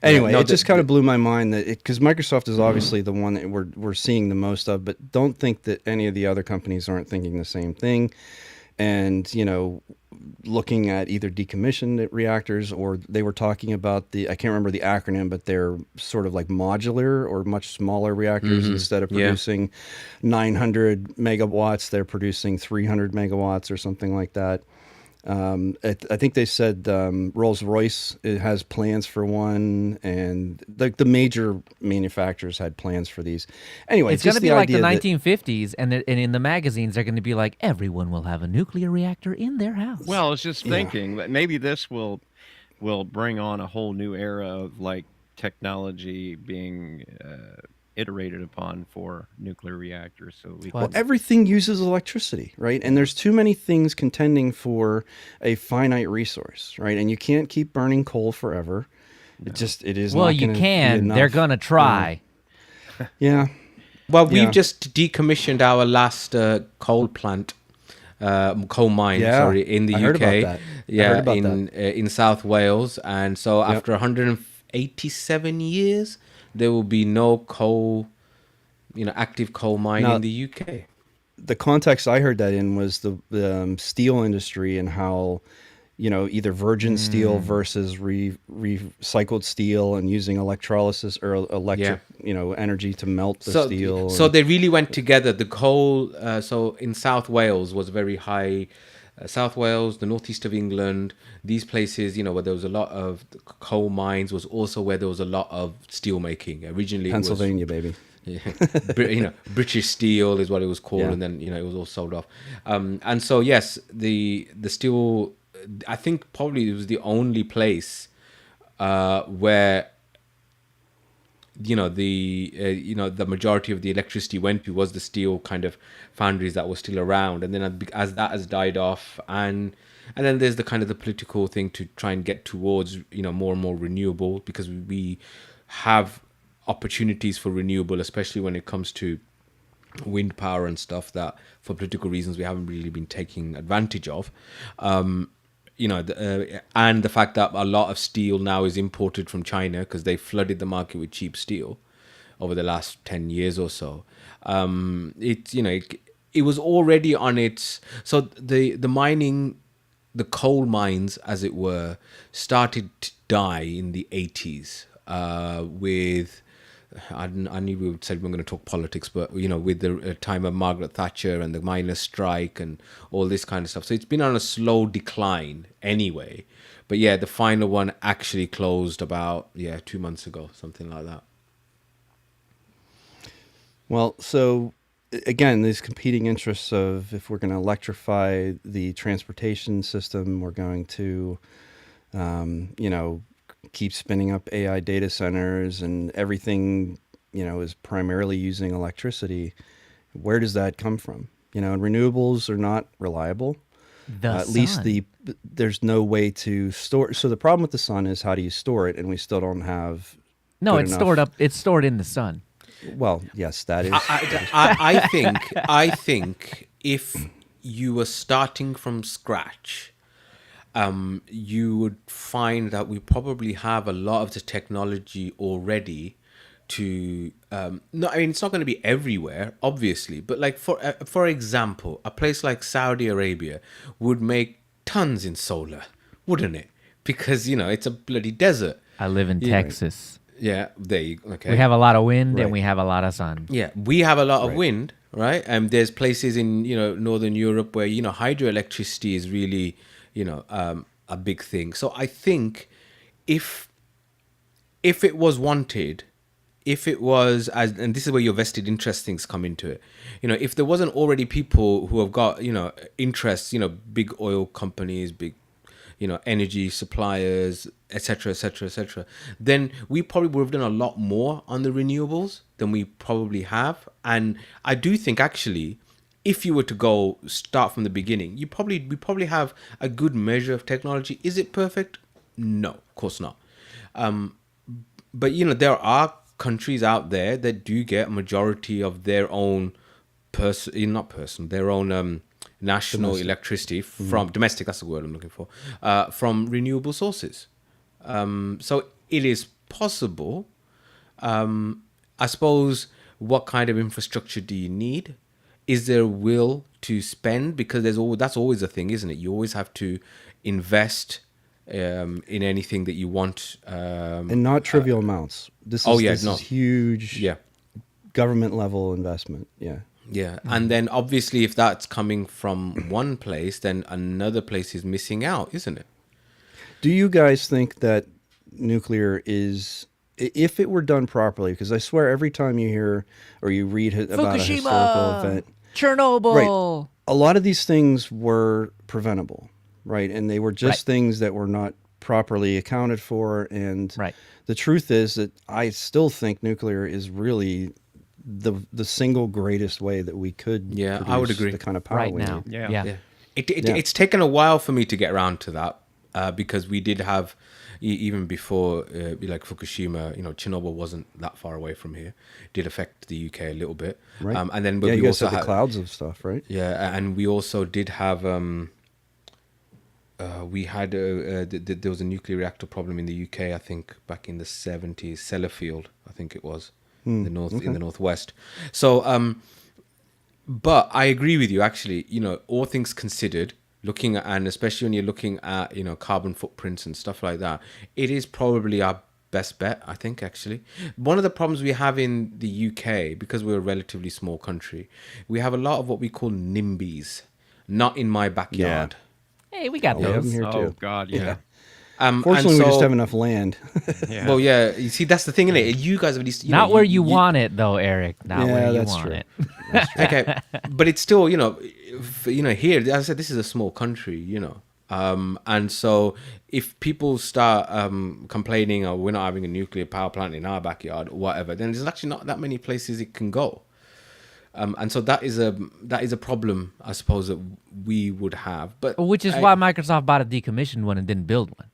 Speaker 3: Anyway, it just kind of blew my mind that because Microsoft is obviously the one that we're seeing the most of, but don't think that any of the other companies aren't thinking the same thing. And looking at either decommissioned reactors, or they were talking about I can't remember the acronym, but they're sort of like modular or much smaller reactors. Instead of producing 900 megawatts, they're producing 300 megawatts or something like that. I think they said Rolls-Royce has plans for one, and the major manufacturers had plans for these. Anyway,
Speaker 4: it's going to be like the 1950s, and in the magazines they're going to be like, everyone will have a nuclear reactor in their house.
Speaker 1: Well, I was just thinking that maybe this will bring on a whole new era of like technology being iterated upon for nuclear reactors. So
Speaker 3: everything uses electricity, right? And there's too many things contending for a finite resource, right? And you can't keep burning coal forever. No. It is.
Speaker 4: Well,
Speaker 3: not
Speaker 4: you can. They're gonna try.
Speaker 3: Yeah.
Speaker 2: Well, we've just decommissioned our last coal plant. Coal mine, in the UK.
Speaker 3: Heard about that.
Speaker 2: Yeah, in South Wales, and so after 187 years, there will be no coal, active coal mine in the UK.
Speaker 3: The context I heard that in was the steel industry and how, either virgin steel versus recycled steel, and using electrolysis or electric, energy to melt the steel.
Speaker 2: So they really went together. The coal, so in South Wales was very high. South Wales, the northeast of England, these places, where there was a lot of coal mines, was also where there was a lot of steel making. Originally,
Speaker 3: Pennsylvania, baby.
Speaker 2: Yeah, British Steel is what it was called, and then it was all sold off. And so yes, the steel, I think probably it was the only place where the majority of the electricity went to was the steel kind of foundries that were still around. And then as that has died off, and then there's the kind of the political thing to try and get towards more and more renewable, because we have opportunities for renewable, especially when it comes to wind power and stuff, that for political reasons we haven't really been taking advantage of. And the fact that a lot of steel now is imported from China because they flooded the market with cheap steel over the last 10 years or so. It was already on its... So the mining, the coal mines, as it were, started to die in the 80s with I knew we said we were going to talk politics, but with the time of Margaret Thatcher and the miners' strike and all this kind of stuff. So it's been on a slow decline anyway. But yeah, the final one actually closed about 2 months ago, something like that.
Speaker 3: Well, so again, these competing interests of if we're going to electrify the transportation system, we're going to, keep spinning up AI data centers and everything, is primarily using electricity. Where does that come from? And renewables are not reliable. At least there's no way to store. So the problem with the sun is how do you store it? And we still don't have.
Speaker 4: No, it's stored up. It's stored in the sun.
Speaker 3: Well, yes, that is.
Speaker 2: I think if you were starting from scratch, you would find that we probably have a lot of the technology already to no, I mean it's not going to be everywhere, obviously, but like for example, a place like Saudi Arabia would make tons in solar, wouldn't it? Because it's a bloody desert.
Speaker 4: I live in Texas.
Speaker 2: Yeah, there you go. Okay.
Speaker 4: We have a lot of wind
Speaker 3: Right.
Speaker 4: and we have a lot of sun.
Speaker 2: Yeah, we have a lot of
Speaker 3: Right.
Speaker 2: wind, right? And there's places in northern Europe where hydroelectricity is really a big thing. So I think if it was wanted, if it was and this is where your vested interest things come into it. If there wasn't already people who have got interests, big oil companies, big energy suppliers, etc., etc., etc., then we probably would have done a lot more on the renewables than we probably have. And I do think actually, if you were to go start from the beginning, we probably have a good measure of technology. Is it perfect? No, of course not. But there are countries out there that do get a majority of their own their own national
Speaker 3: Domestic.
Speaker 2: electricity from domestic. That's the word I'm looking for. From renewable sources. So it is possible. I suppose, what kind of infrastructure do you need? Is there will to spend? Because that's always a thing, isn't it? You always have to invest in anything that you want.
Speaker 3: And not trivial amounts. This is huge
Speaker 2: Yeah.
Speaker 3: government level investment. Yeah.
Speaker 2: Yeah. And then obviously if that's coming from one place, then another place is missing out, isn't it?
Speaker 3: Do you guys think that nuclear is, if it were done properly, because I swear every time you hear or you read about a historical event,
Speaker 4: Chernobyl.
Speaker 3: Right. A lot of these things were preventable, right? And they were just things that were not properly accounted for. And the truth is that I still think nuclear is really the single greatest way that we could
Speaker 2: I would agree.
Speaker 3: the kind of power
Speaker 4: Right
Speaker 3: we
Speaker 4: now.
Speaker 3: need.
Speaker 4: Yeah.
Speaker 2: It's taken a while for me to get around to that because we did have even before like Fukushima, Chernobyl wasn't that far away from here. It did affect the UK a little bit,
Speaker 3: Right.
Speaker 2: And then
Speaker 3: Yeah,
Speaker 2: we
Speaker 3: you guys
Speaker 2: also
Speaker 3: had
Speaker 2: had
Speaker 3: the clouds of stuff, right?
Speaker 2: Yeah, and we also did have we had there was a nuclear reactor problem in the UK, I think back in the 70s, Sellafield, I think it was. In the northwest. So but I agree with you actually, all things considered, looking at, and especially when you're looking at carbon footprints and stuff like that, it is probably our best bet, I think. Actually, one of the problems we have in the UK, because we're a relatively small country, we have a lot of what we call NIMBYs, not in my backyard.
Speaker 4: Hey, we got
Speaker 3: We have them
Speaker 4: those.
Speaker 3: here
Speaker 1: Oh
Speaker 3: too.
Speaker 1: God, yeah.
Speaker 3: Fortunately,
Speaker 2: and
Speaker 3: we just
Speaker 2: so-
Speaker 3: have enough land.
Speaker 1: Yeah.
Speaker 2: Well, yeah, you see, that's the thing, innit? You guys have at least
Speaker 4: Not where you want it, though, Eric. Not
Speaker 3: Yeah,
Speaker 4: where you
Speaker 3: that's
Speaker 4: want
Speaker 3: true.
Speaker 4: it.
Speaker 2: Okay, but it's still, here, as I said, this is a small country, and so if people start complaining, oh, we're not having a nuclear power plant in our backyard or whatever, then there's actually not that many places it can go. And so that is a problem, I suppose, that we would have. But
Speaker 4: Which is why Microsoft bought a decommissioned one and didn't build one.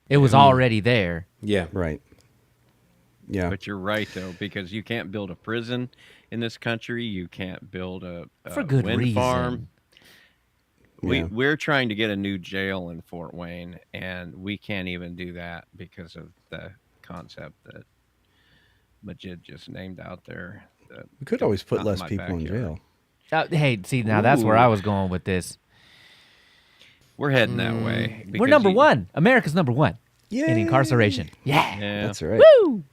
Speaker 4: It was already there.
Speaker 2: yeah,
Speaker 3: Right. Yeah.
Speaker 1: But you're right though, because you can't build a prison in this country. You can't build a
Speaker 4: For good
Speaker 1: wind
Speaker 4: reason.
Speaker 1: farm.
Speaker 3: Yeah.
Speaker 1: We're trying to get a new jail in Fort Wayne, and we can't even do that because of the concept that Majid just named out there.
Speaker 3: We could always put
Speaker 1: Not
Speaker 3: less
Speaker 1: my
Speaker 3: people in
Speaker 1: backyard.
Speaker 3: jail.
Speaker 4: Hey, see, now that's where I was going with this.
Speaker 1: We're heading that way.
Speaker 4: We're
Speaker 1: because
Speaker 4: number
Speaker 1: you-
Speaker 4: one. America's number one in
Speaker 3: Yay.
Speaker 4: incarceration. Yeah.
Speaker 1: Yeah.
Speaker 3: That's right.
Speaker 4: Woo!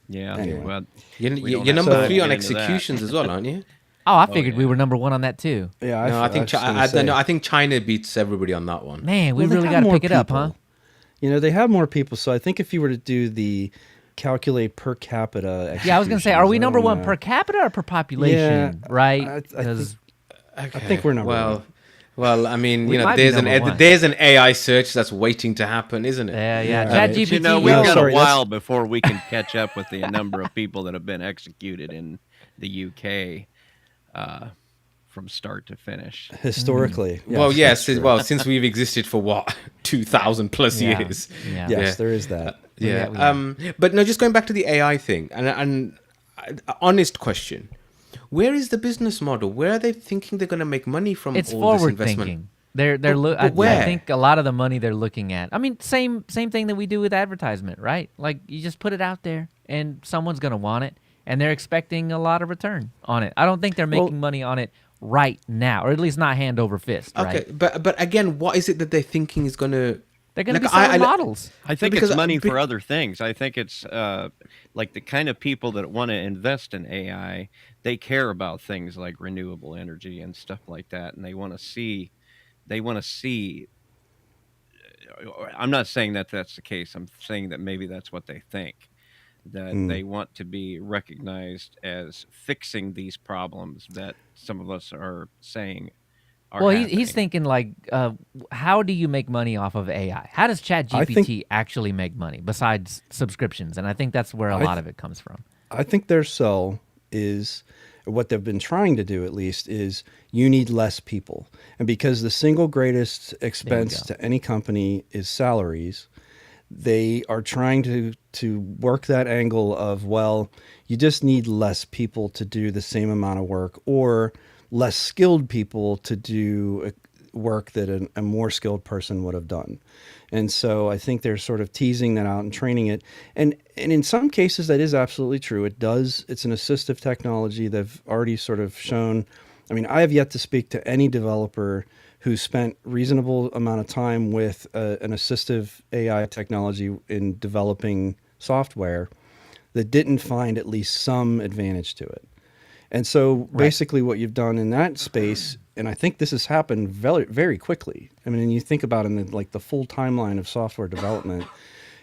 Speaker 1: Yeah.
Speaker 3: Anyway.
Speaker 1: Well,
Speaker 2: You're,
Speaker 1: we don't
Speaker 2: you're
Speaker 1: have
Speaker 2: number
Speaker 1: time to
Speaker 2: 3 on
Speaker 1: get into that.
Speaker 2: executions as well, aren't you?
Speaker 4: Oh, I
Speaker 1: Oh,
Speaker 4: figured we
Speaker 1: yeah.
Speaker 4: were number 1 on that too.
Speaker 3: Yeah,
Speaker 2: No, I think
Speaker 3: was gonna say.
Speaker 2: I think China beats everybody on that one.
Speaker 4: Man, we
Speaker 3: Well, they
Speaker 4: really
Speaker 3: have
Speaker 4: got to
Speaker 3: more
Speaker 4: pick it up, huh?
Speaker 3: people. You know, they have more people, so I think if you were to do the calculate per capita,
Speaker 4: Yeah, I was gonna say, are we
Speaker 3: executions, I
Speaker 4: number
Speaker 3: don't
Speaker 4: 1
Speaker 3: know.
Speaker 4: per capita or per population?
Speaker 3: Yeah,
Speaker 4: Right?
Speaker 3: I
Speaker 4: Because
Speaker 3: think, I think we're number one.
Speaker 2: Well, I mean,
Speaker 4: We
Speaker 2: you know,
Speaker 4: might be number one.
Speaker 2: there's an AI search that's waiting to happen, isn't it?
Speaker 4: yeah,
Speaker 3: Yeah.
Speaker 4: Chat
Speaker 3: But
Speaker 1: But you
Speaker 4: GPT.
Speaker 1: know, we've
Speaker 3: No,
Speaker 1: got
Speaker 3: sorry,
Speaker 1: a
Speaker 3: that's-
Speaker 1: while before we can catch up with the number of people that have been executed in the UK from start to finish.
Speaker 3: Historically.
Speaker 2: Well,
Speaker 3: yes,
Speaker 2: yes.
Speaker 3: that's true.
Speaker 2: Well, since we've existed for what 2,000 plus
Speaker 4: Yeah,
Speaker 2: years.
Speaker 4: yeah.
Speaker 3: Yes, there is that.
Speaker 2: Yeah.
Speaker 4: Yeah.
Speaker 2: But no, just going back to the AI thing, and honest question: where is the business model? Where are they thinking they're going to make money from
Speaker 4: It's
Speaker 2: all this
Speaker 4: forward
Speaker 2: investment?
Speaker 4: thinking. They're
Speaker 2: But
Speaker 4: I
Speaker 2: where?
Speaker 4: think a lot of the money they're looking at. I mean, same thing that we do with advertisement, right? Like you just put it out there, and someone's gonna want it, and they're expecting a lot of return on it. I don't think they're
Speaker 3: Well-
Speaker 4: making money on it right now, or at least not hand over fist.
Speaker 2: Okay,
Speaker 4: Right?
Speaker 2: but again, what is it that they're thinking is going to?
Speaker 4: They're gonna be selling models.
Speaker 1: I think
Speaker 2: because
Speaker 1: it's money
Speaker 2: be-
Speaker 1: for other things. I think it's like the kind of people that want to invest in AI, they care about things like renewable energy and stuff like that, and they want to see. I'm not saying that that's the case. I'm saying that maybe that's what they think. That they want to be recognized as fixing these problems that some of us are saying are
Speaker 4: Well,
Speaker 1: happening.
Speaker 4: he's thinking like, how do you make money off of AI? How does Chat
Speaker 3: I
Speaker 4: GPT
Speaker 3: think-
Speaker 4: actually make money besides subscriptions? And I think that's where a lot of it comes from.
Speaker 3: I think their sell is what they've been trying to do, at least, is you need less people. And because the single greatest expense
Speaker 4: go.
Speaker 3: to any company is salaries, they are trying to work that angle of, well, you just need less people to do the same amount of work, or less skilled people to do work that a more skilled person would have done. And so I think they're sort of teasing that out and training it. And in some cases, that is absolutely true. It's an assistive technology. They've already sort of shown. I mean, I have yet to speak to any developer who spent reasonable amount of time with an assistive AI technology in developing software that didn't find at least some advantage to it. And so basically what you've done in that space, and I think this has happened very, very quickly. I mean, you think about in the full timeline of software development,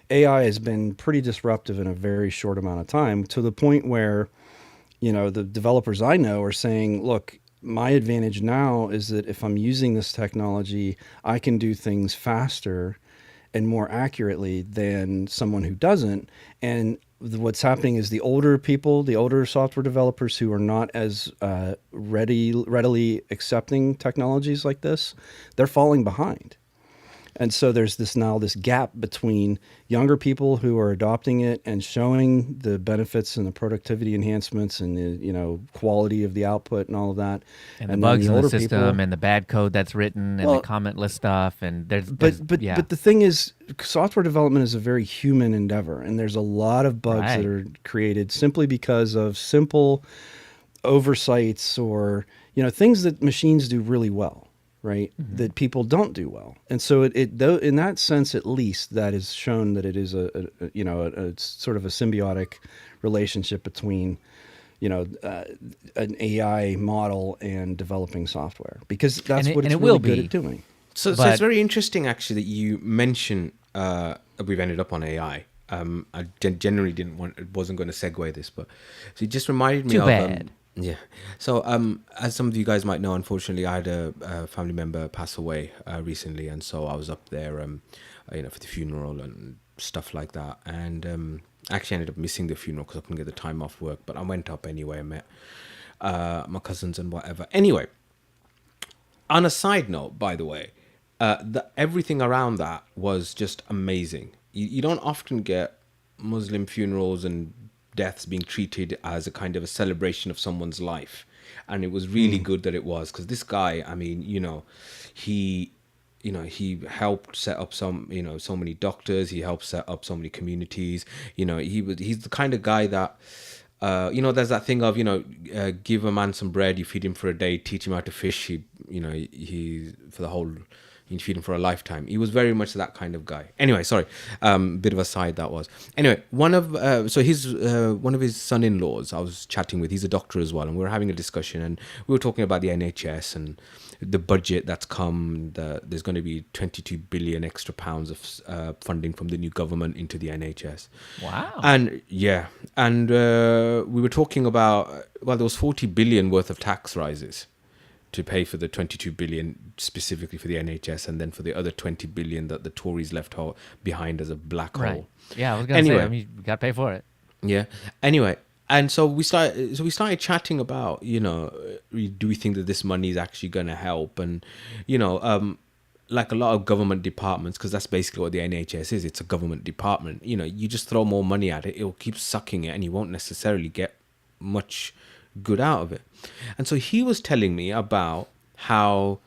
Speaker 3: AI has been pretty disruptive in a very short amount of time, to the point where, you know, the developers I know are saying, look, my advantage now is that if I'm using this technology, I can do things faster and more accurately than someone who doesn't. And what's happening is the older people, the older software developers who are not as readily accepting technologies like this, they're falling behind. And so there's this gap between younger people who are adopting it and showing the benefits and the productivity enhancements and the, you know, quality of the output and all of that,
Speaker 4: And the
Speaker 3: then
Speaker 4: bugs in the
Speaker 3: older
Speaker 4: system
Speaker 3: people-
Speaker 4: and the bad code that's written and
Speaker 3: Well,
Speaker 4: the commentless stuff. And
Speaker 3: But
Speaker 4: yeah.
Speaker 3: but the thing is, software development is a very human endeavor, and there's a lot of bugs
Speaker 4: Right.
Speaker 3: that are created simply because of simple oversights or, you know, things that machines do really well, right? That people don't do well. And so it though, in that sense, at least, that is shown that it is a sort of a symbiotic relationship between, you know, an AI model and developing software, because that's
Speaker 4: And it-
Speaker 3: what
Speaker 4: and
Speaker 3: it's
Speaker 4: it will
Speaker 3: really good
Speaker 4: be.
Speaker 3: at doing.
Speaker 2: So
Speaker 4: But-
Speaker 2: it's very interesting, actually, that you mention we've ended up on AI. I generally wasn't going to segue this, but so it just reminded me
Speaker 4: Too
Speaker 2: of
Speaker 4: bad.
Speaker 2: yeah. So as some of you guys might know, unfortunately, I had a family member pass away recently, and so I was up there, you know, for the funeral and stuff like that, and I actually ended up missing the funeral because I couldn't get the time off work, but I went up anyway. I met my cousins and whatever. Anyway, on a side note, by the way, everything around that was just amazing. You don't often get Muslim funerals and deaths being treated as a kind of a celebration of someone's life. And it was really good that it was, because this guy, I mean, he helped set up so many doctors. He helped set up so many communities. He's the kind of guy that, there's that thing of, give a man some bread, you feed him for a day, teach him how to fish. He for the whole, You feed him for a lifetime. He was very much that kind of guy. Anyway, sorry, bit of a side that was. Anyway, one of his son-in-laws I was chatting with. He's a doctor as well, and we were having a discussion, and we were talking about the NHS and the budget that's come. There's going to be 22 billion extra pounds of funding from the new government into the NHS.
Speaker 4: Wow.
Speaker 2: And we were talking about, well, there was 40 billion worth of tax rises to pay for the 22 billion specifically for the NHS, and then for the other 20 billion that the Tories left behind as a black
Speaker 4: Right.
Speaker 2: hole.
Speaker 4: Yeah, I was gonna say. I mean, you gotta pay for it.
Speaker 2: Yeah. Anyway, and so we started chatting about, do we think that this money is actually going to help? And like a lot of government departments, because that's basically what the NHS is. It's a government department. You just throw more money at it, it'll keep sucking it, and you won't necessarily get much good out of it. And so he was telling me about how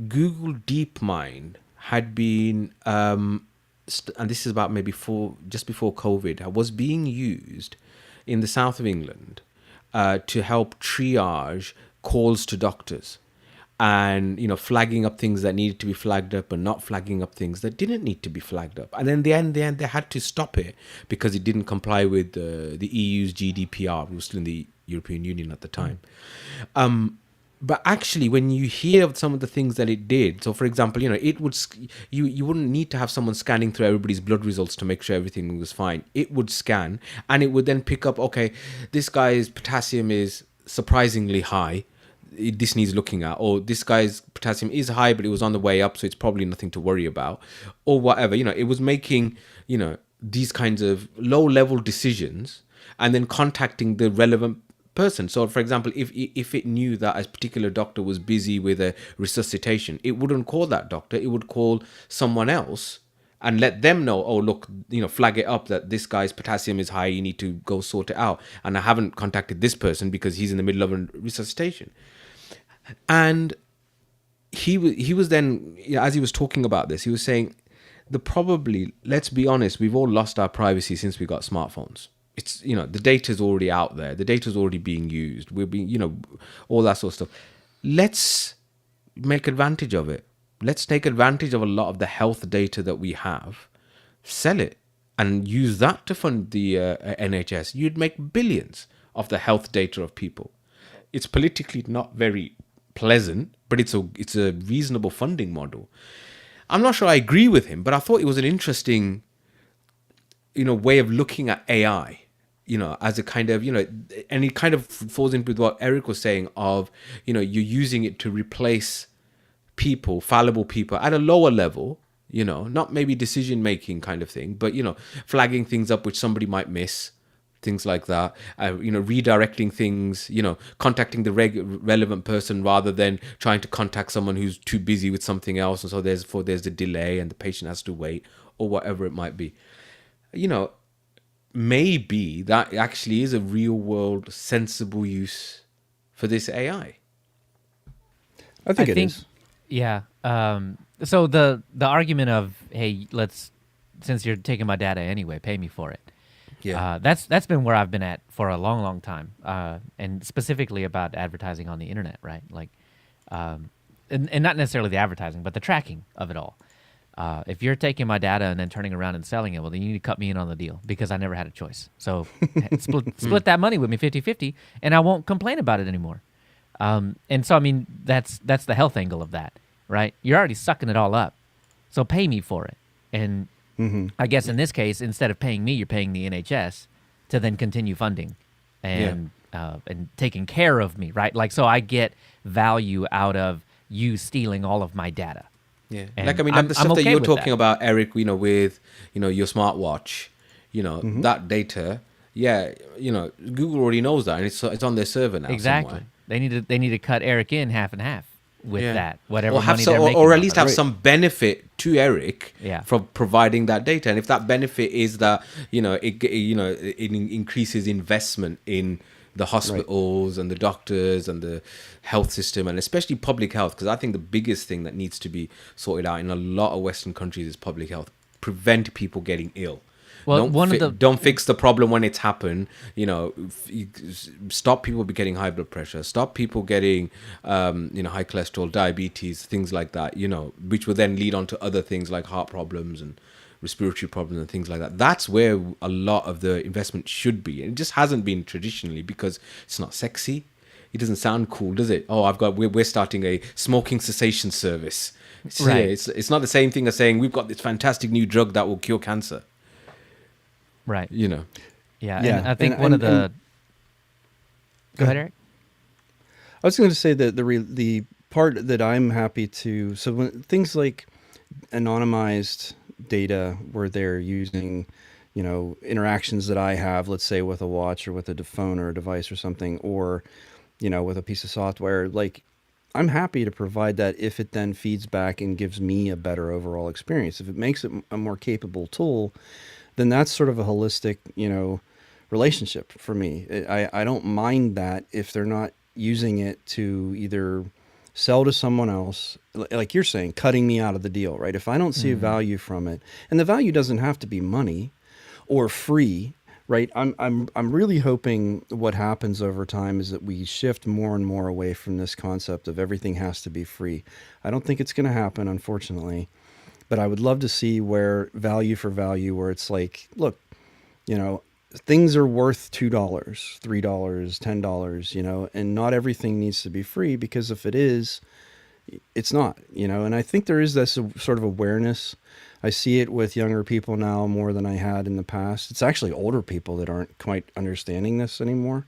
Speaker 2: Google DeepMind had been, and this is about maybe just before COVID, was being used in the south of England to help triage calls to doctors, and flagging up things that needed to be flagged up and not flagging up things that didn't need to be flagged up. And then in the end they had to stop it because it didn't comply with the EU's GDPR. We were still in the European Union at the time. But actually, when you hear of some of the things that it did, so for example, it would you wouldn't need to have someone scanning through everybody's blood results to make sure everything was fine. It would scan, and it would then pick up, okay, this guy's potassium is surprisingly high. This needs looking at, or this guy's potassium is high, but it was on the way up, so it's probably nothing to worry about, or whatever. It was making these kinds of low-level decisions, and then contacting the relevant person. So, for example, if it knew that a particular doctor was busy with a resuscitation, it wouldn't call that doctor. It would call someone else and let them know, oh, look, flag it up that this guy's potassium is high. You need to go sort it out. And I haven't contacted this person because he's in the middle of a resuscitation. And he was then, as he was talking about this, he was saying, let's be honest, we've all lost our privacy since we got smartphones. It's, the data's already out there. The data's already being used. We're being, all that sort of stuff. Let's make advantage of it. Let's take advantage of a lot of the health data that we have, sell it, and use that to fund the NHS. You'd make billions of the health data of people. It's politically not very pleasant, but it's a reasonable funding model. I'm not sure I agree with him, but I thought it was an interesting, way of looking at AI, as a kind of, and it kind of falls in with what Eric was saying of, you're using it to replace people, fallible people at a lower level, not maybe decision-making kind of thing, but, flagging things up which somebody might miss, things like that, redirecting things, contacting the relevant person rather than trying to contact someone who's too busy with something else. And so there's a delay and the patient has to wait or whatever it might be. Maybe that actually is a real world sensible use for this AI.
Speaker 3: I think it is.
Speaker 4: Yeah. So the argument of, hey, since you're taking my data anyway, pay me for it.
Speaker 2: Yeah.
Speaker 4: That's been where I've been at for a long, long time, and specifically about advertising on the internet, right? Like, and not necessarily the advertising, but the tracking of it all. If you're taking my data and then turning around and selling it, well, then you need to cut me in on the deal because I never had a choice. So split that money with me 50-50, and I won't complain about it anymore. And so, I mean, that's the health angle of that, right? You're already sucking it all up, so pay me for it. And I guess in this case, instead of paying me, you're paying the NHS to then continue funding and taking care of me, right? Like, so I get value out of you stealing all of my data.
Speaker 2: Yeah,
Speaker 4: And
Speaker 2: like the
Speaker 4: I'm
Speaker 2: stuff that
Speaker 4: okay
Speaker 2: you're
Speaker 4: with
Speaker 2: talking
Speaker 4: that.
Speaker 2: about, Eric, with your smartwatch, that data. Yeah, Google already knows that, and it's on their server now.
Speaker 4: Exactly.
Speaker 2: Somewhere.
Speaker 4: They need to cut Eric in half and half with that, whatever
Speaker 2: or have
Speaker 4: money
Speaker 2: some,
Speaker 4: they're making.
Speaker 2: or at
Speaker 4: off
Speaker 2: least
Speaker 4: of
Speaker 2: have
Speaker 4: it.
Speaker 2: some benefit to Eric
Speaker 4: Yeah.
Speaker 2: from providing that data. And if that benefit is that it increases investment in the hospitals and the doctors and the health system, and especially public health, because I think the biggest thing that needs to be sorted out in a lot of Western countries is public health. Prevent people getting ill.
Speaker 4: Well, one of the
Speaker 2: Don't fix the problem when it's happened. Stop people getting high blood pressure. Stop people getting, high cholesterol, diabetes, things like that. Which will then lead on to other things like heart problems and respiratory problems and things like that. That's where a lot of the investment should be. And it just hasn't been traditionally because it's not sexy. It doesn't sound cool, does it? Oh, we're starting a smoking cessation service.
Speaker 4: Right.
Speaker 2: It's not the same thing as saying we've got this fantastic new drug that will cure cancer.
Speaker 4: right.
Speaker 2: Yeah.
Speaker 4: Yeah,
Speaker 3: Yeah,
Speaker 4: and I think
Speaker 3: and-
Speaker 4: one of
Speaker 3: and-
Speaker 4: the. Go ahead, Eric.
Speaker 3: I was going to say that the part that I'm happy to, so when things like anonymized data where they're using, interactions that I have, let's say with a watch or with a phone or a device or something, or, with a piece of software, like I'm happy to provide that if it then feeds back and gives me a better overall experience. If it makes it a more capable tool, then that's sort of a holistic, relationship for me. I don't mind that if they're not using it to either sell to someone else, like you're saying, cutting me out of the deal, right? If I don't see a value from it, and the value doesn't have to be money or free, right? I'm really hoping what happens over time is that we shift more and more away from this concept of everything has to be free. I don't think it's going to happen, unfortunately, but I would love to see where value for value, where it's like, look, things are worth $2, $3, $10, and not everything needs to be free, because if it is, it's not, and I think there is this sort of awareness. I see it with younger people now more than I had in the past. It's actually older people that aren't quite understanding this anymore,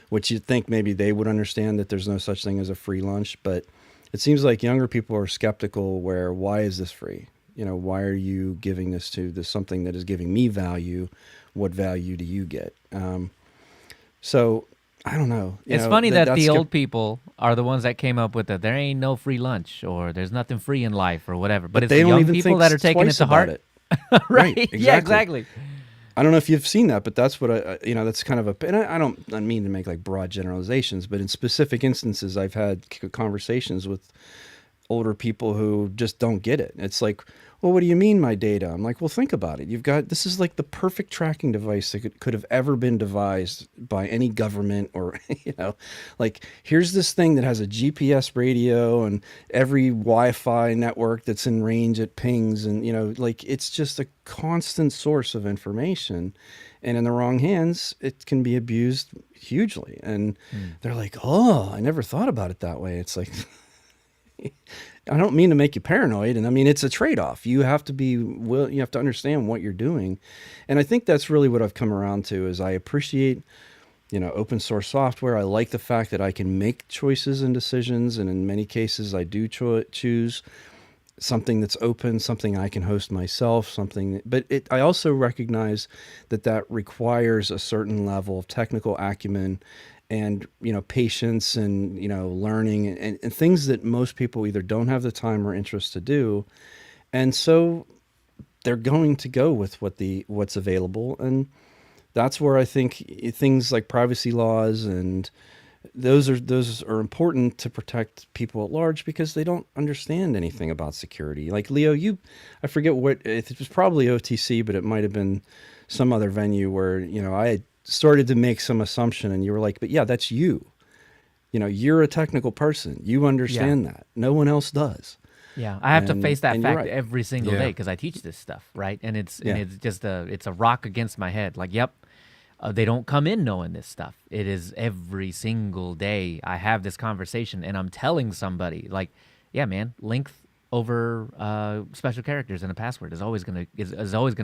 Speaker 3: which you'd think maybe they would understand that there's no such thing as a free lunch, but it seems like younger people are skeptical where, why is this free? Why are you giving this to this something that is giving me value? What value do you get? So I don't know.
Speaker 4: It's funny that
Speaker 3: that's
Speaker 4: the old people are the ones that came up with that there ain't no free lunch or there's nothing free in life or whatever. But it's
Speaker 3: they
Speaker 4: the
Speaker 3: don't
Speaker 4: young
Speaker 3: even
Speaker 4: people
Speaker 3: think
Speaker 4: that are taking it
Speaker 3: twice
Speaker 4: to
Speaker 3: about
Speaker 4: heart.
Speaker 3: it.
Speaker 4: Right.
Speaker 3: Right,
Speaker 4: Yeah,
Speaker 3: exactly.
Speaker 4: exactly.
Speaker 3: I don't know if you've seen that, but that's what that's kind of and I don't mean to make like broad generalizations, but in specific instances, I've had conversations with older people who just don't get it. It's like, well, what do you mean my data? I'm like, well, think about it. This is like the perfect tracking device that could have ever been devised by any government or, like here's this thing that has a GPS radio and every Wi-Fi network that's in range it pings. And, like it's just a constant source of information, and in the wrong hands, it can be abused hugely. And they're like, oh, I never thought about it that way. It's like, I don't mean to make you paranoid, and I mean it's a trade-off. You have to you have to understand what you're doing, and I think that's really what I've come around to. Is I appreciate, open source software. I like the fact that I can make choices and decisions, and in many cases, I do choose something that's open, something I can host myself, But I also recognize that requires a certain level of technical acumen and patience and learning and things that most people either don't have the time or interest to do, and so they're going to go with what's available. And that's where I think things like privacy laws and those are important to protect people at large, because they don't understand anything about security. Like Leo, I forget what it was, probably OTC, but it might have been some other venue where I had started to make some assumption, and you were like, but yeah, that's you. You're a technical person. You understand that. No one else does.
Speaker 4: Yeah, I have to face that
Speaker 3: and you're
Speaker 4: fact
Speaker 3: right.
Speaker 4: every single day because I teach this stuff, right? And it's just it's a rock against my head. Like, yep, they don't come in knowing this stuff. It is every single day I have this conversation, and I'm telling somebody like, yeah, man, length over special characters in a password is always gonna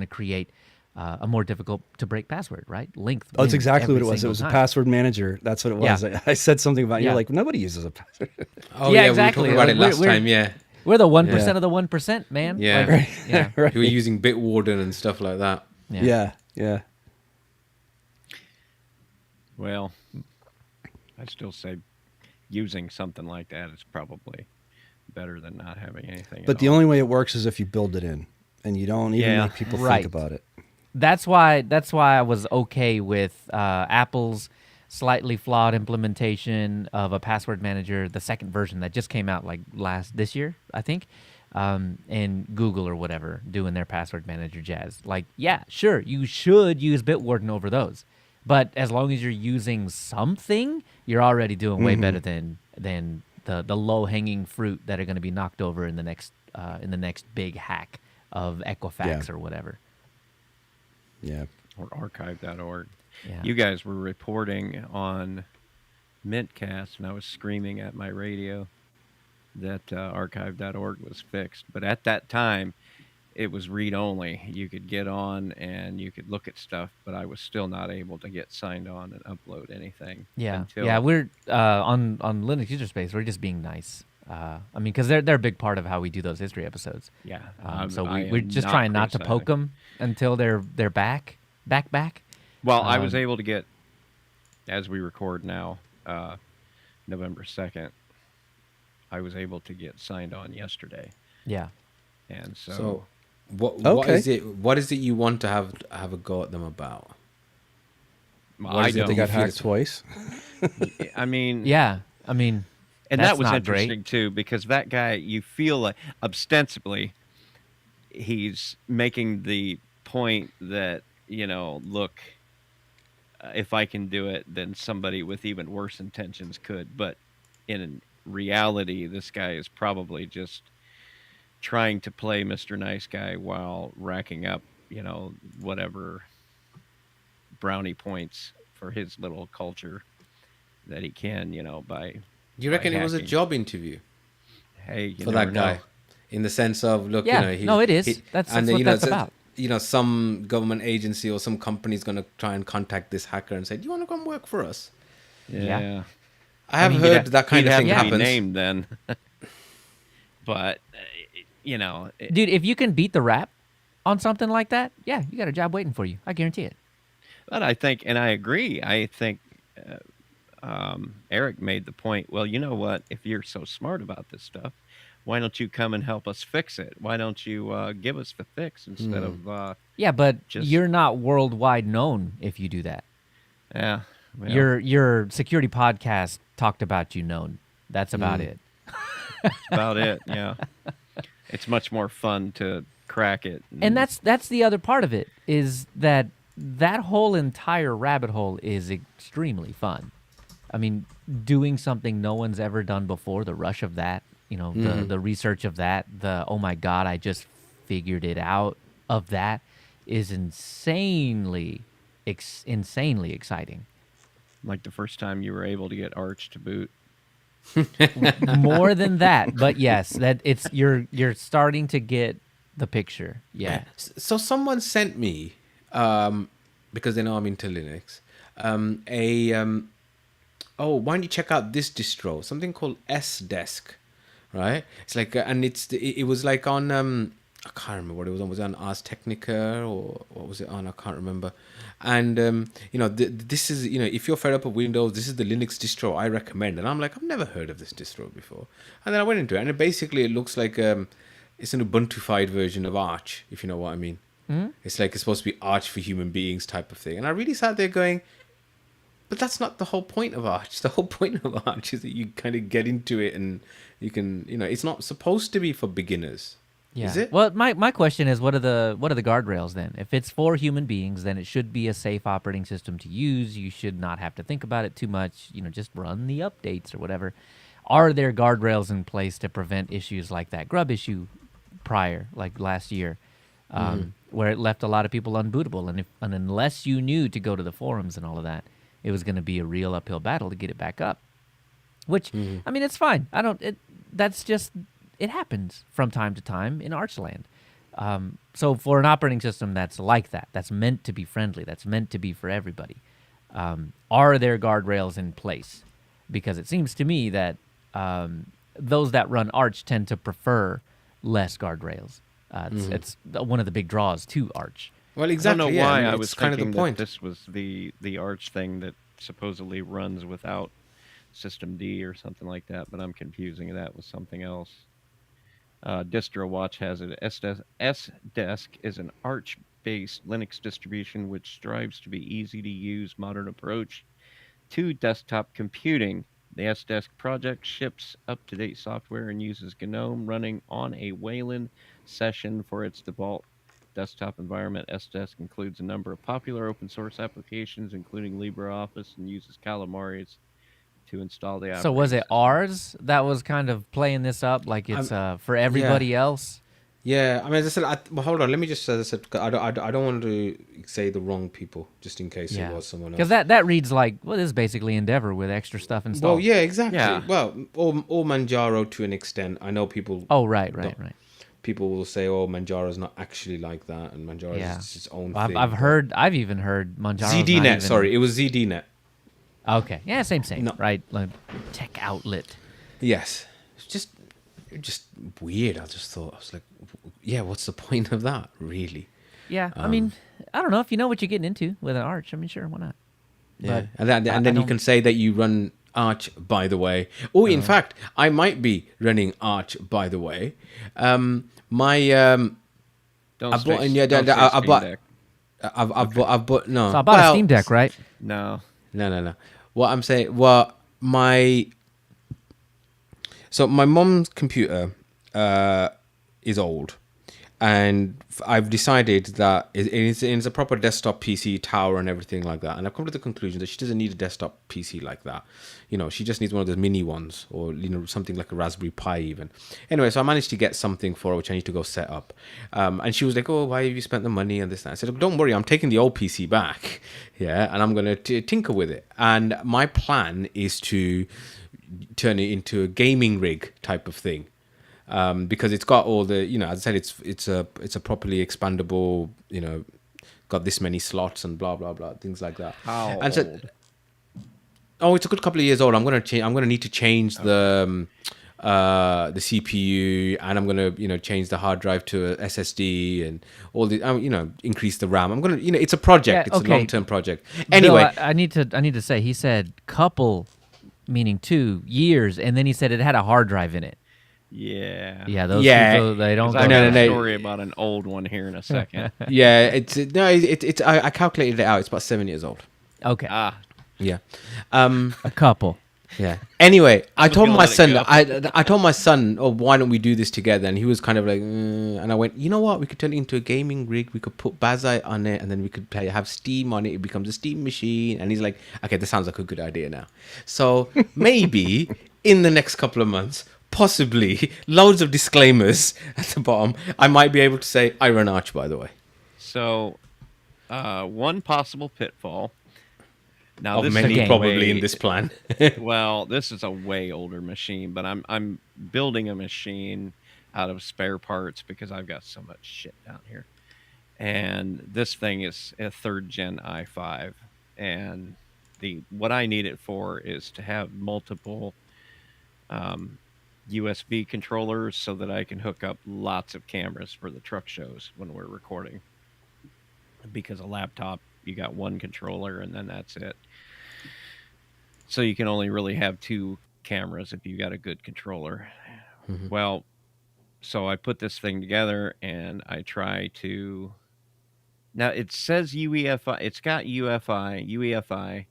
Speaker 4: create a more difficult to break password, right? Length.
Speaker 3: Oh, that's
Speaker 4: wins
Speaker 3: exactly what
Speaker 4: every
Speaker 3: it was. It
Speaker 4: single
Speaker 3: was a
Speaker 4: time.
Speaker 3: password manager. That's what it was.
Speaker 4: Yeah.
Speaker 3: I said something about
Speaker 4: Yeah.
Speaker 3: you're like, nobody uses a password.
Speaker 2: Oh
Speaker 4: Yeah,
Speaker 2: yeah,
Speaker 4: exactly.
Speaker 2: we were talking about
Speaker 4: Like,
Speaker 2: it last time. Yeah,
Speaker 4: We're the 1%
Speaker 3: Yeah.
Speaker 4: of the 1%, man.
Speaker 2: Yeah.
Speaker 4: Like,
Speaker 2: Right.
Speaker 4: yeah.
Speaker 3: Right.
Speaker 2: who were using Bitwarden and stuff like that.
Speaker 3: Yeah. Yeah.
Speaker 1: Well, I still say using something like that is probably better than not having anything.
Speaker 3: But
Speaker 1: at
Speaker 3: the
Speaker 1: all.
Speaker 3: only way it works is if you build it in, and you don't even
Speaker 1: Yeah.
Speaker 3: make people
Speaker 4: Right.
Speaker 3: think about it.
Speaker 4: That's why I was okay with Apple's slightly flawed implementation of a password manager, the second version that just came out like this year, I think. and Google or whatever doing their password manager jazz. Like, yeah, sure, you should use Bitwarden over those, but as long as you're using something, you're already doing way better than the low hanging fruit that are going to be knocked over in the next big hack of
Speaker 3: Yeah.
Speaker 4: Equifax or whatever.
Speaker 3: Yeah.
Speaker 1: or archive.org.
Speaker 4: Yeah.
Speaker 1: You guys were reporting on Mintcast, and I was screaming at my radio that archive.org was fixed. But at that time, it was read only. You could get on and you could look at stuff, but I was still not able to get signed on and upload anything
Speaker 4: Yeah, yeah,
Speaker 1: until
Speaker 4: we're on Linux user space. We're just being nice. I mean, because they're a big part of how we do those history episodes.
Speaker 1: yeah.
Speaker 4: So
Speaker 1: I
Speaker 4: we're
Speaker 1: am
Speaker 4: just
Speaker 1: not
Speaker 4: trying not to poke
Speaker 1: criticizing.
Speaker 4: them until they're back.
Speaker 1: Well, I was
Speaker 4: Um,
Speaker 1: able to get, as we record now, November 2nd, I was able to get signed on yesterday.
Speaker 4: Yeah.
Speaker 1: And
Speaker 2: So,
Speaker 1: so
Speaker 2: what
Speaker 3: Okay.
Speaker 2: is it? What is it you want to have a go at them about? What
Speaker 1: I
Speaker 2: is it
Speaker 3: They
Speaker 2: that you
Speaker 1: don't.
Speaker 3: got
Speaker 2: feel
Speaker 3: hacked
Speaker 2: is-
Speaker 3: twice.
Speaker 1: I mean,
Speaker 4: Yeah. I mean,
Speaker 1: and
Speaker 4: that's
Speaker 1: that was
Speaker 4: not
Speaker 1: interesting
Speaker 4: great.
Speaker 1: too, because that guy, you feel like ostensibly he's making the point that, look, if I can do it, then somebody with even worse intentions could. But in reality, this guy is probably just trying to play Mr. Nice Guy while racking up, whatever brownie points for his little culture that he can, by
Speaker 2: Do you
Speaker 1: by
Speaker 2: reckon it was a
Speaker 1: hacking.
Speaker 2: job interview
Speaker 1: Hey, you
Speaker 2: for
Speaker 1: never
Speaker 2: that
Speaker 1: know.
Speaker 2: guy? In the sense of, look,
Speaker 4: Yeah. No, it is.
Speaker 2: he
Speaker 4: That's
Speaker 2: and
Speaker 4: what that's
Speaker 2: so-
Speaker 4: about.
Speaker 2: some government agency or some company is going to try and contact this hacker and say, "Do you want to come work for us?"
Speaker 1: Yeah.
Speaker 2: I have
Speaker 4: mean,
Speaker 2: heard that kind
Speaker 1: He'd
Speaker 2: of
Speaker 1: have
Speaker 2: thing
Speaker 1: to
Speaker 4: Yeah.
Speaker 1: be
Speaker 2: happens.
Speaker 1: named then. But
Speaker 4: Dude, if you can beat the rap on something like that, yeah, you got a job waiting for you. I guarantee it.
Speaker 1: but I think, and I agree. I think Eric made the point. Well, you know what? If you're so smart about this stuff, why don't you come and help us fix it? Why don't you give us the fix instead of
Speaker 4: Yeah, but
Speaker 1: just
Speaker 4: you're not worldwide known if you do that.
Speaker 1: yeah? Well,
Speaker 4: Your security podcast talked about you known. That's about it.
Speaker 1: that's about it. Yeah, it's much more fun to crack it.
Speaker 4: And that's the other part of it is that whole entire rabbit hole is extremely fun. I mean, doing something no one's ever done before, the rush of that, the research of that, the oh my god, I just figured it out of that is insanely exciting.
Speaker 1: like the first time you were able to get Arch to boot.
Speaker 4: More than that, but yes, that you're starting to get the picture. Yeah.
Speaker 2: So someone sent me, because they know I'm into Linux, why don't you check out this distro? Something called S-Desk, right? It's like, and it was like on, I can't remember what it was on. Was it on Ars Technica or what was it on? I can't remember. And this is, if you're fed up of Windows, this is the Linux distro I recommend. And I'm like, I've never heard of this distro before. And then I went into it, and it looks like it's an Ubuntu-fied version of Arch, if you know what I mean. It's like it's supposed to be Arch for human beings type of thing. And I really sat there going, but that's not the whole point of Arch. The whole point of Arch is that you kind of get into it and you can, it's not supposed to be for beginners.
Speaker 4: Yeah.
Speaker 2: Is it?
Speaker 4: Well, my question is, what are the guardrails then? If it's for human beings, then it should be a safe operating system to use. You should not have to think about it too much. Just run the updates or whatever. Are there guardrails in place to prevent issues like that grub issue prior, like last year, where it left a lot of people unbootable? And unless you knew to go to the forums and all of that, it was going to be a real uphill battle to get it back up. Which, I mean, it's fine. That's just, it happens from time to time in Archland. So for an operating system that's like that, that's meant to be friendly, that's meant to be for everybody, are there guardrails in place? Because it seems to me that those that run Arch tend to prefer less guardrails. It's one of the big draws to Arch.
Speaker 2: Well,
Speaker 1: I
Speaker 2: exactly.
Speaker 1: don't know
Speaker 2: yeah,
Speaker 1: why
Speaker 2: I mean,
Speaker 1: I
Speaker 2: it's
Speaker 1: was
Speaker 2: kind of
Speaker 1: thinking
Speaker 2: the point.
Speaker 1: that this was the Arch thing that supposedly runs without System D or something like that, but I'm confusing that with something else. DistroWatch has it. S-Desk is an Arch-based Linux distribution which strives to be easy to use modern approach to desktop computing. The S-Desk project ships up-to-date software and uses GNOME running on a Wayland session for its default desktop environment. S-Desk includes a number of popular open source applications, including LibreOffice, and uses Calamares to install the
Speaker 4: So was
Speaker 1: operating
Speaker 4: it
Speaker 1: system.
Speaker 4: ours that was kind of playing this up like
Speaker 2: I'm,
Speaker 4: it's for
Speaker 2: yeah.
Speaker 4: everybody else?
Speaker 2: Yeah, I mean, as I said, well, hold on. Let me just, as I said, I don't want to say the wrong people, just in case it
Speaker 4: Yeah.
Speaker 2: was someone
Speaker 4: Because
Speaker 2: else.
Speaker 4: that reads like, well, this is basically Endeavor with extra stuff
Speaker 2: Well,
Speaker 4: installed.
Speaker 2: yeah, exactly.
Speaker 1: Yeah.
Speaker 2: Well, or Manjaro to an extent. I know people.
Speaker 4: Oh, right.
Speaker 2: People will say, "Oh, Manjaro's not actually like that," and Manjaro is
Speaker 4: Yeah.
Speaker 2: just its own
Speaker 4: I've
Speaker 2: thing.
Speaker 4: I've
Speaker 2: but-
Speaker 4: heard, I've even heard Manjaro's not
Speaker 2: ZDNet.
Speaker 4: even.
Speaker 2: Sorry, it was ZDNet.
Speaker 4: Okay. Yeah, same,
Speaker 2: No.
Speaker 4: right? Like tech outlet.
Speaker 2: Yes, it's just weird. I just thought I was like, yeah, what's the point of that, really?
Speaker 4: Yeah. I mean, I don't know if you know what you're getting into with an Arch. I mean, sure, why not?
Speaker 2: Yeah,
Speaker 4: But
Speaker 2: and
Speaker 4: I
Speaker 2: then you
Speaker 4: don't-
Speaker 2: can say that you run Arch, by the way. Oh, in fact, I might be running Arch, by the way. My
Speaker 1: Don't
Speaker 2: I
Speaker 1: say,
Speaker 2: bought, yeah,
Speaker 1: don't say
Speaker 2: I
Speaker 1: Steam
Speaker 2: bought,
Speaker 1: Deck.
Speaker 2: I've bought, no.
Speaker 4: So I bought a Steam Deck, right?
Speaker 1: No.
Speaker 2: No. What I'm saying, well, so my mom's computer is old, and I've decided that it's a proper desktop PC tower and everything like that. And I've come to the conclusion that she doesn't need a desktop PC like that. You know, she just needs one of those mini ones, or something like a Raspberry Pi even. Anyway, so I managed to get something for her which I need to go set up. And she was like, "Oh, why have you spent the money and this?" And I said, "Don't worry, I'm taking the old PC back, yeah, and I'm gonna tinker with it. And my plan is to turn it into a gaming rig type of thing." Because it's got all the, as I said, it's a properly expandable, got this many slots and blah blah blah, things like that.
Speaker 1: How
Speaker 2: And so,
Speaker 1: old?
Speaker 2: oh, it's a good couple of years old. I'm gonna need to change the CPU, and I'm gonna change the hard drive to a SSD and all the increase the RAM. I'm gonna it's a project.
Speaker 4: Yeah,
Speaker 2: It's
Speaker 4: okay.
Speaker 2: a long-term project. Anyway,
Speaker 4: Bill, I need to say he said couple, meaning 2 years, and then he said it had a hard drive in it.
Speaker 1: Yeah.
Speaker 4: Yeah, those
Speaker 2: Yeah.
Speaker 4: two, they don't.
Speaker 1: 'Cause
Speaker 4: Go
Speaker 1: I've
Speaker 2: No,
Speaker 1: got
Speaker 2: no,
Speaker 1: a
Speaker 2: no.
Speaker 1: story about an old one here in a second.
Speaker 2: yeah, it's I calculated it out. It's about 7 years old.
Speaker 4: Okay,
Speaker 2: Yeah.
Speaker 4: a couple.
Speaker 2: Yeah. Anyway, I
Speaker 1: was
Speaker 2: told
Speaker 1: gonna
Speaker 2: my
Speaker 1: let it
Speaker 2: son,
Speaker 1: go.
Speaker 2: I told my son, "Oh, why don't we do this together?" And he was kind of like, and I went, "You know what? We could turn it into a gaming rig. We could put Bazite on it, and then we could have Steam on it. It becomes a Steam machine." And he's like, "Okay, this sounds like a good idea now." So maybe in the next couple of months, possibly loads of disclaimers at the bottom, I might be able to say, "I run Arch, by the way."
Speaker 1: So, one possible pitfall. Now,
Speaker 2: Of
Speaker 1: this
Speaker 2: many,
Speaker 1: is
Speaker 2: probably
Speaker 1: way-
Speaker 2: in this plan.
Speaker 1: Well, this is a way older machine, but I'm building a machine out of spare parts because I've got so much shit down here. And this thing is a 3rd gen i5, and what I need it for is to have multiple USB controllers so that I can hook up lots of cameras for the truck shows when we're recording. Because a laptop, you got one controller and then that's it. So you can only really have 2 cameras if you got a good controller. Well, so I put this thing together and I try to. Now it says UEFI. It's got UEFI,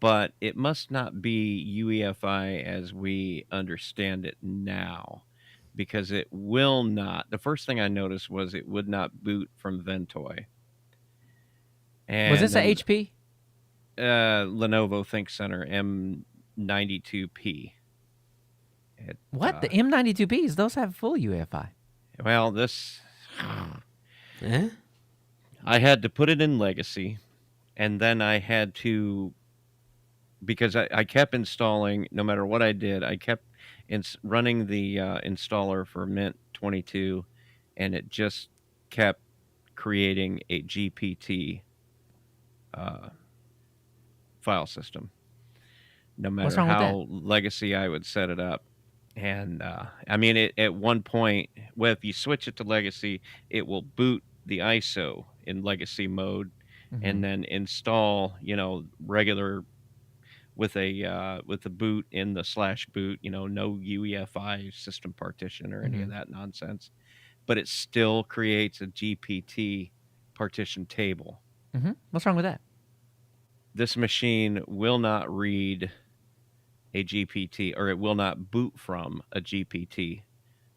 Speaker 1: but it must not be UEFI as we understand it now, because it will not. The first thing I noticed was it would not boot from Ventoy. And
Speaker 4: Was this a
Speaker 1: then,
Speaker 4: HP?
Speaker 1: Lenovo ThinkCentre M92P.
Speaker 4: What, the M92Bs? Those have full UEFI.
Speaker 1: Well, this
Speaker 2: Eh?
Speaker 1: I had to put it in Legacy, and then I had to, because I kept installing, no matter what I did, I kept running the installer for Mint 22, and it just kept creating a GPT file system, no
Speaker 4: What's
Speaker 1: matter
Speaker 4: wrong with
Speaker 1: how Legacy I would set it up. And I mean, at one point, well, if you switch it to Legacy, it will boot the ISO in Legacy mode, and then install, regular with a boot in the /boot, no UEFI system partition or any of that nonsense. But it still creates a GPT partition table.
Speaker 4: What's wrong with that?
Speaker 1: This machine will not read a GPT, or it will not boot from a GPT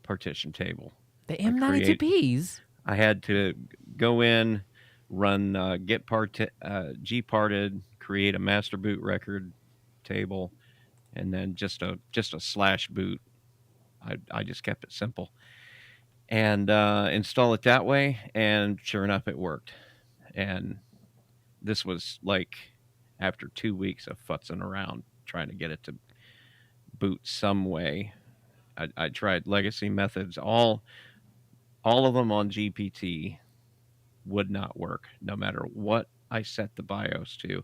Speaker 1: partition table.
Speaker 4: The
Speaker 1: I create.
Speaker 4: M92Ps.
Speaker 1: I had to go in, run get gparted, create a master boot record table, and then just a slash boot. I just kept it simple and install it that way, and sure enough, it worked. And this was like after 2 weeks of futzing around trying to get it to boot some way. I tried legacy methods, all of them on GPT would not work, no matter what I set the BIOS to.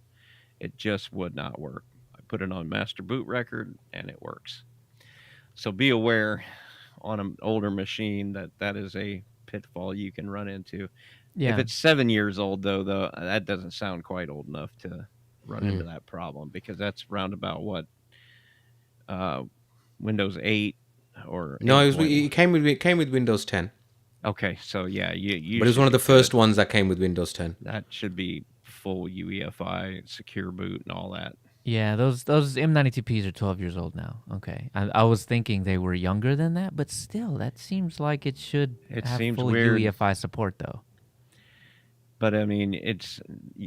Speaker 1: It just would not work. I put it on master boot record, and it works. So be aware on an older machine that is a pitfall you can run into.
Speaker 4: Yeah.
Speaker 1: If it's 7 years old, though, that doesn't sound quite old enough to run into that problem, because that's round about what Windows 8 or
Speaker 2: No,
Speaker 1: 8.1.
Speaker 2: it came with Windows 10.
Speaker 1: Okay, so yeah, you
Speaker 2: But it was one of the first ones that came with Windows 10.
Speaker 1: That should be full UEFI, secure boot, and all that.
Speaker 4: Yeah, those M92Ps are 12 years old now. Okay. I was thinking they were younger than that, but still, that seems like it should
Speaker 1: It
Speaker 4: have
Speaker 1: seems
Speaker 4: full
Speaker 1: weird.
Speaker 4: UEFI support, though.
Speaker 1: But I mean, it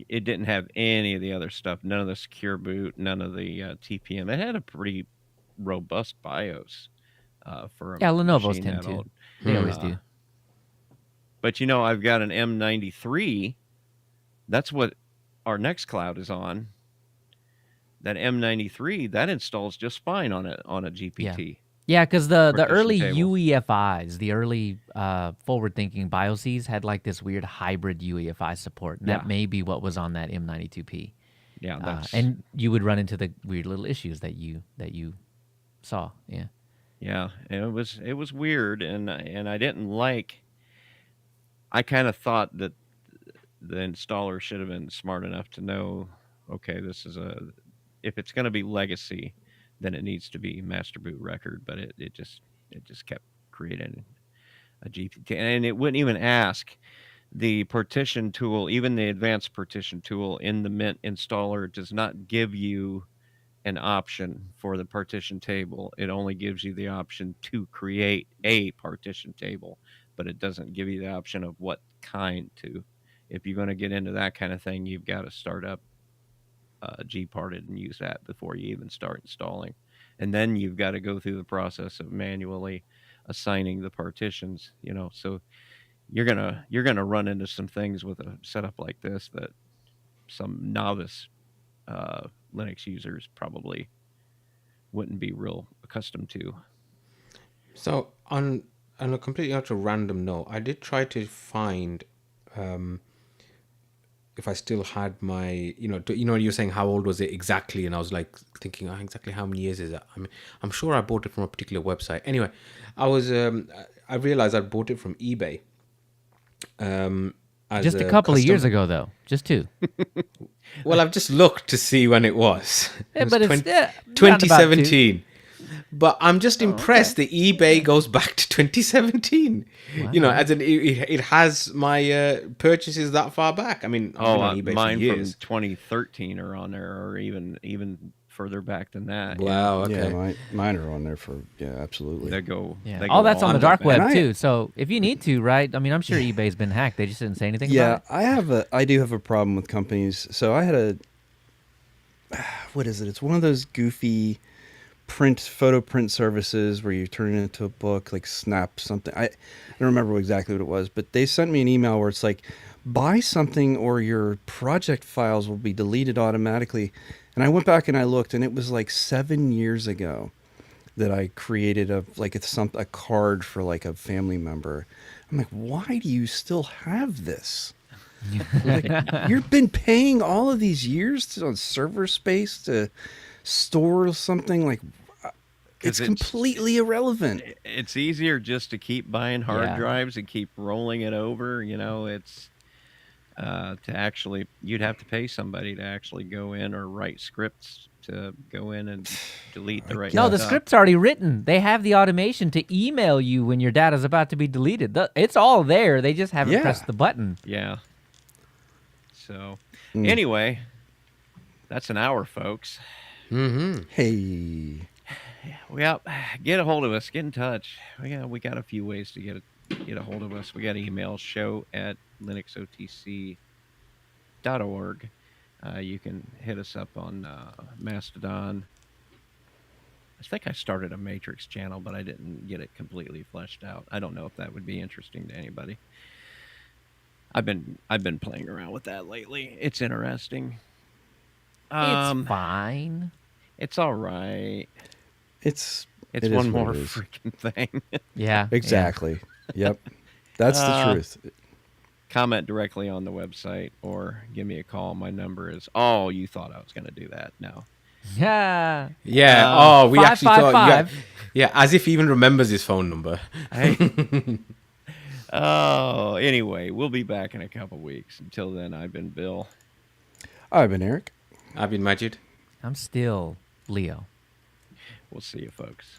Speaker 1: didn't have any of the other stuff. None of the secure boot, none of the TPM. It had a pretty robust BIOS for a
Speaker 4: Yeah, Lenovo's
Speaker 1: machine
Speaker 4: tend
Speaker 1: that
Speaker 4: to.
Speaker 1: old.
Speaker 4: They always do.
Speaker 1: But you know, I've got an M93. That's what our Nextcloud is on. That M93 that installs just fine on a GPT.
Speaker 4: Yeah, because the
Speaker 1: partition
Speaker 4: early
Speaker 1: table.
Speaker 4: UEFIs, the early forward-thinking BIOSes had like this weird hybrid UEFI support. And that
Speaker 1: Yeah.
Speaker 4: may be what was on that M92P.
Speaker 1: Yeah, that's
Speaker 4: And you would run into the weird little issues that you saw. Yeah.
Speaker 1: yeah. And it was weird, and I didn't like. I kind of thought that the installer should have been smart enough to know, okay, this is if it's going to be legacy, then it needs to be master boot record. But it just kept creating a GPT, and it wouldn't even ask. The partition tool, even the advanced partition tool in the Mint installer, does not give you an option for the partition table. It only gives you the option to create a partition table, but it doesn't give you the option of what kind to. If you're going to get into that kind of thing, you've got to start up gparted and use that before you even start installing. And then you've got to go through the process of manually assigning the partitions, so you're gonna run into some things with a setup like this that some novice Linux users probably wouldn't be real accustomed to.
Speaker 2: So on a completely out of random note, I did try to find if I still had my, you're saying how old was it exactly, and I was like thinking, exactly how many years is that? I mean, I'm sure I bought it from a particular website. Anyway, I realized I bought it from eBay.
Speaker 4: Just a couple of years ago, though. Just 2.
Speaker 2: Well, I've just looked to see when it was.
Speaker 4: Yeah, but it's
Speaker 2: 2017. But I'm just impressed that eBay goes back to 2017.
Speaker 4: Wow.
Speaker 2: As in it has my purchases that far back. I mean, I've been on eBay
Speaker 1: mine
Speaker 2: for years.
Speaker 1: from 2013 are on there, or even further back than that.
Speaker 2: Wow. Okay.
Speaker 3: Yeah, mine are on there for absolutely.
Speaker 1: They go.
Speaker 4: Yeah.
Speaker 1: They
Speaker 4: All
Speaker 1: go
Speaker 4: that's on the
Speaker 1: way
Speaker 4: dark
Speaker 1: back.
Speaker 4: web,
Speaker 3: And
Speaker 4: too. So if you need to, right? I mean, I'm sure eBay's been hacked. They just didn't say anything
Speaker 3: Yeah,
Speaker 4: about it.
Speaker 3: I do have a problem with companies. So I had what is it? It's one of those goofy photo print services where you turn it into a book, like Snap something. I don't remember exactly what it was, but they sent me an email where it's like, buy something or your project files will be deleted automatically. And I went back and I looked, and it was like 7 years ago that I created a card for like a family member. I'm like, why do you still have this? Like, you've been paying all of these years on server space to store something, like it's completely irrelevant.
Speaker 1: It's easier just to keep buying hard drives and keep rolling it over. It's to actually, you'd have to pay somebody to actually go in or write scripts to go in and delete the right
Speaker 4: No, the
Speaker 1: stuff.
Speaker 4: script's already written. They have the automation to email you when your data's about to be deleted. It's all there. They just haven't pressed the button.
Speaker 1: Yeah. So, anyway, that's an hour, folks.
Speaker 3: Hey.
Speaker 1: Well, get a hold of us. Get in touch. We got a few ways to get a hold of us. We got email show@linuxotc.org. You can hit us up on Mastodon. I think I started a Matrix channel, but I didn't get it completely fleshed out. I don't know if that would be interesting to anybody. I've been playing around with that lately. It's interesting.
Speaker 4: It's fine.
Speaker 1: It's all right.
Speaker 3: It's
Speaker 1: It's
Speaker 3: it
Speaker 1: one
Speaker 3: is what
Speaker 1: more
Speaker 3: it is.
Speaker 1: freaking thing.
Speaker 4: Yeah.
Speaker 3: Exactly. Yep. That's the truth.
Speaker 1: Comment directly on the website or give me a call. My number is. Oh, you thought I was going to do that? No.
Speaker 4: Yeah.
Speaker 2: Yeah. We actually thought. Yeah,
Speaker 4: 555.
Speaker 2: yeah, as if he even remembers his phone number.
Speaker 1: Hey. Oh, anyway, we'll be back in a couple weeks. Until then, I've been Bill.
Speaker 3: I've been Eric.
Speaker 2: I've been Majid.
Speaker 4: I'm still Leo.
Speaker 1: We'll see you, folks.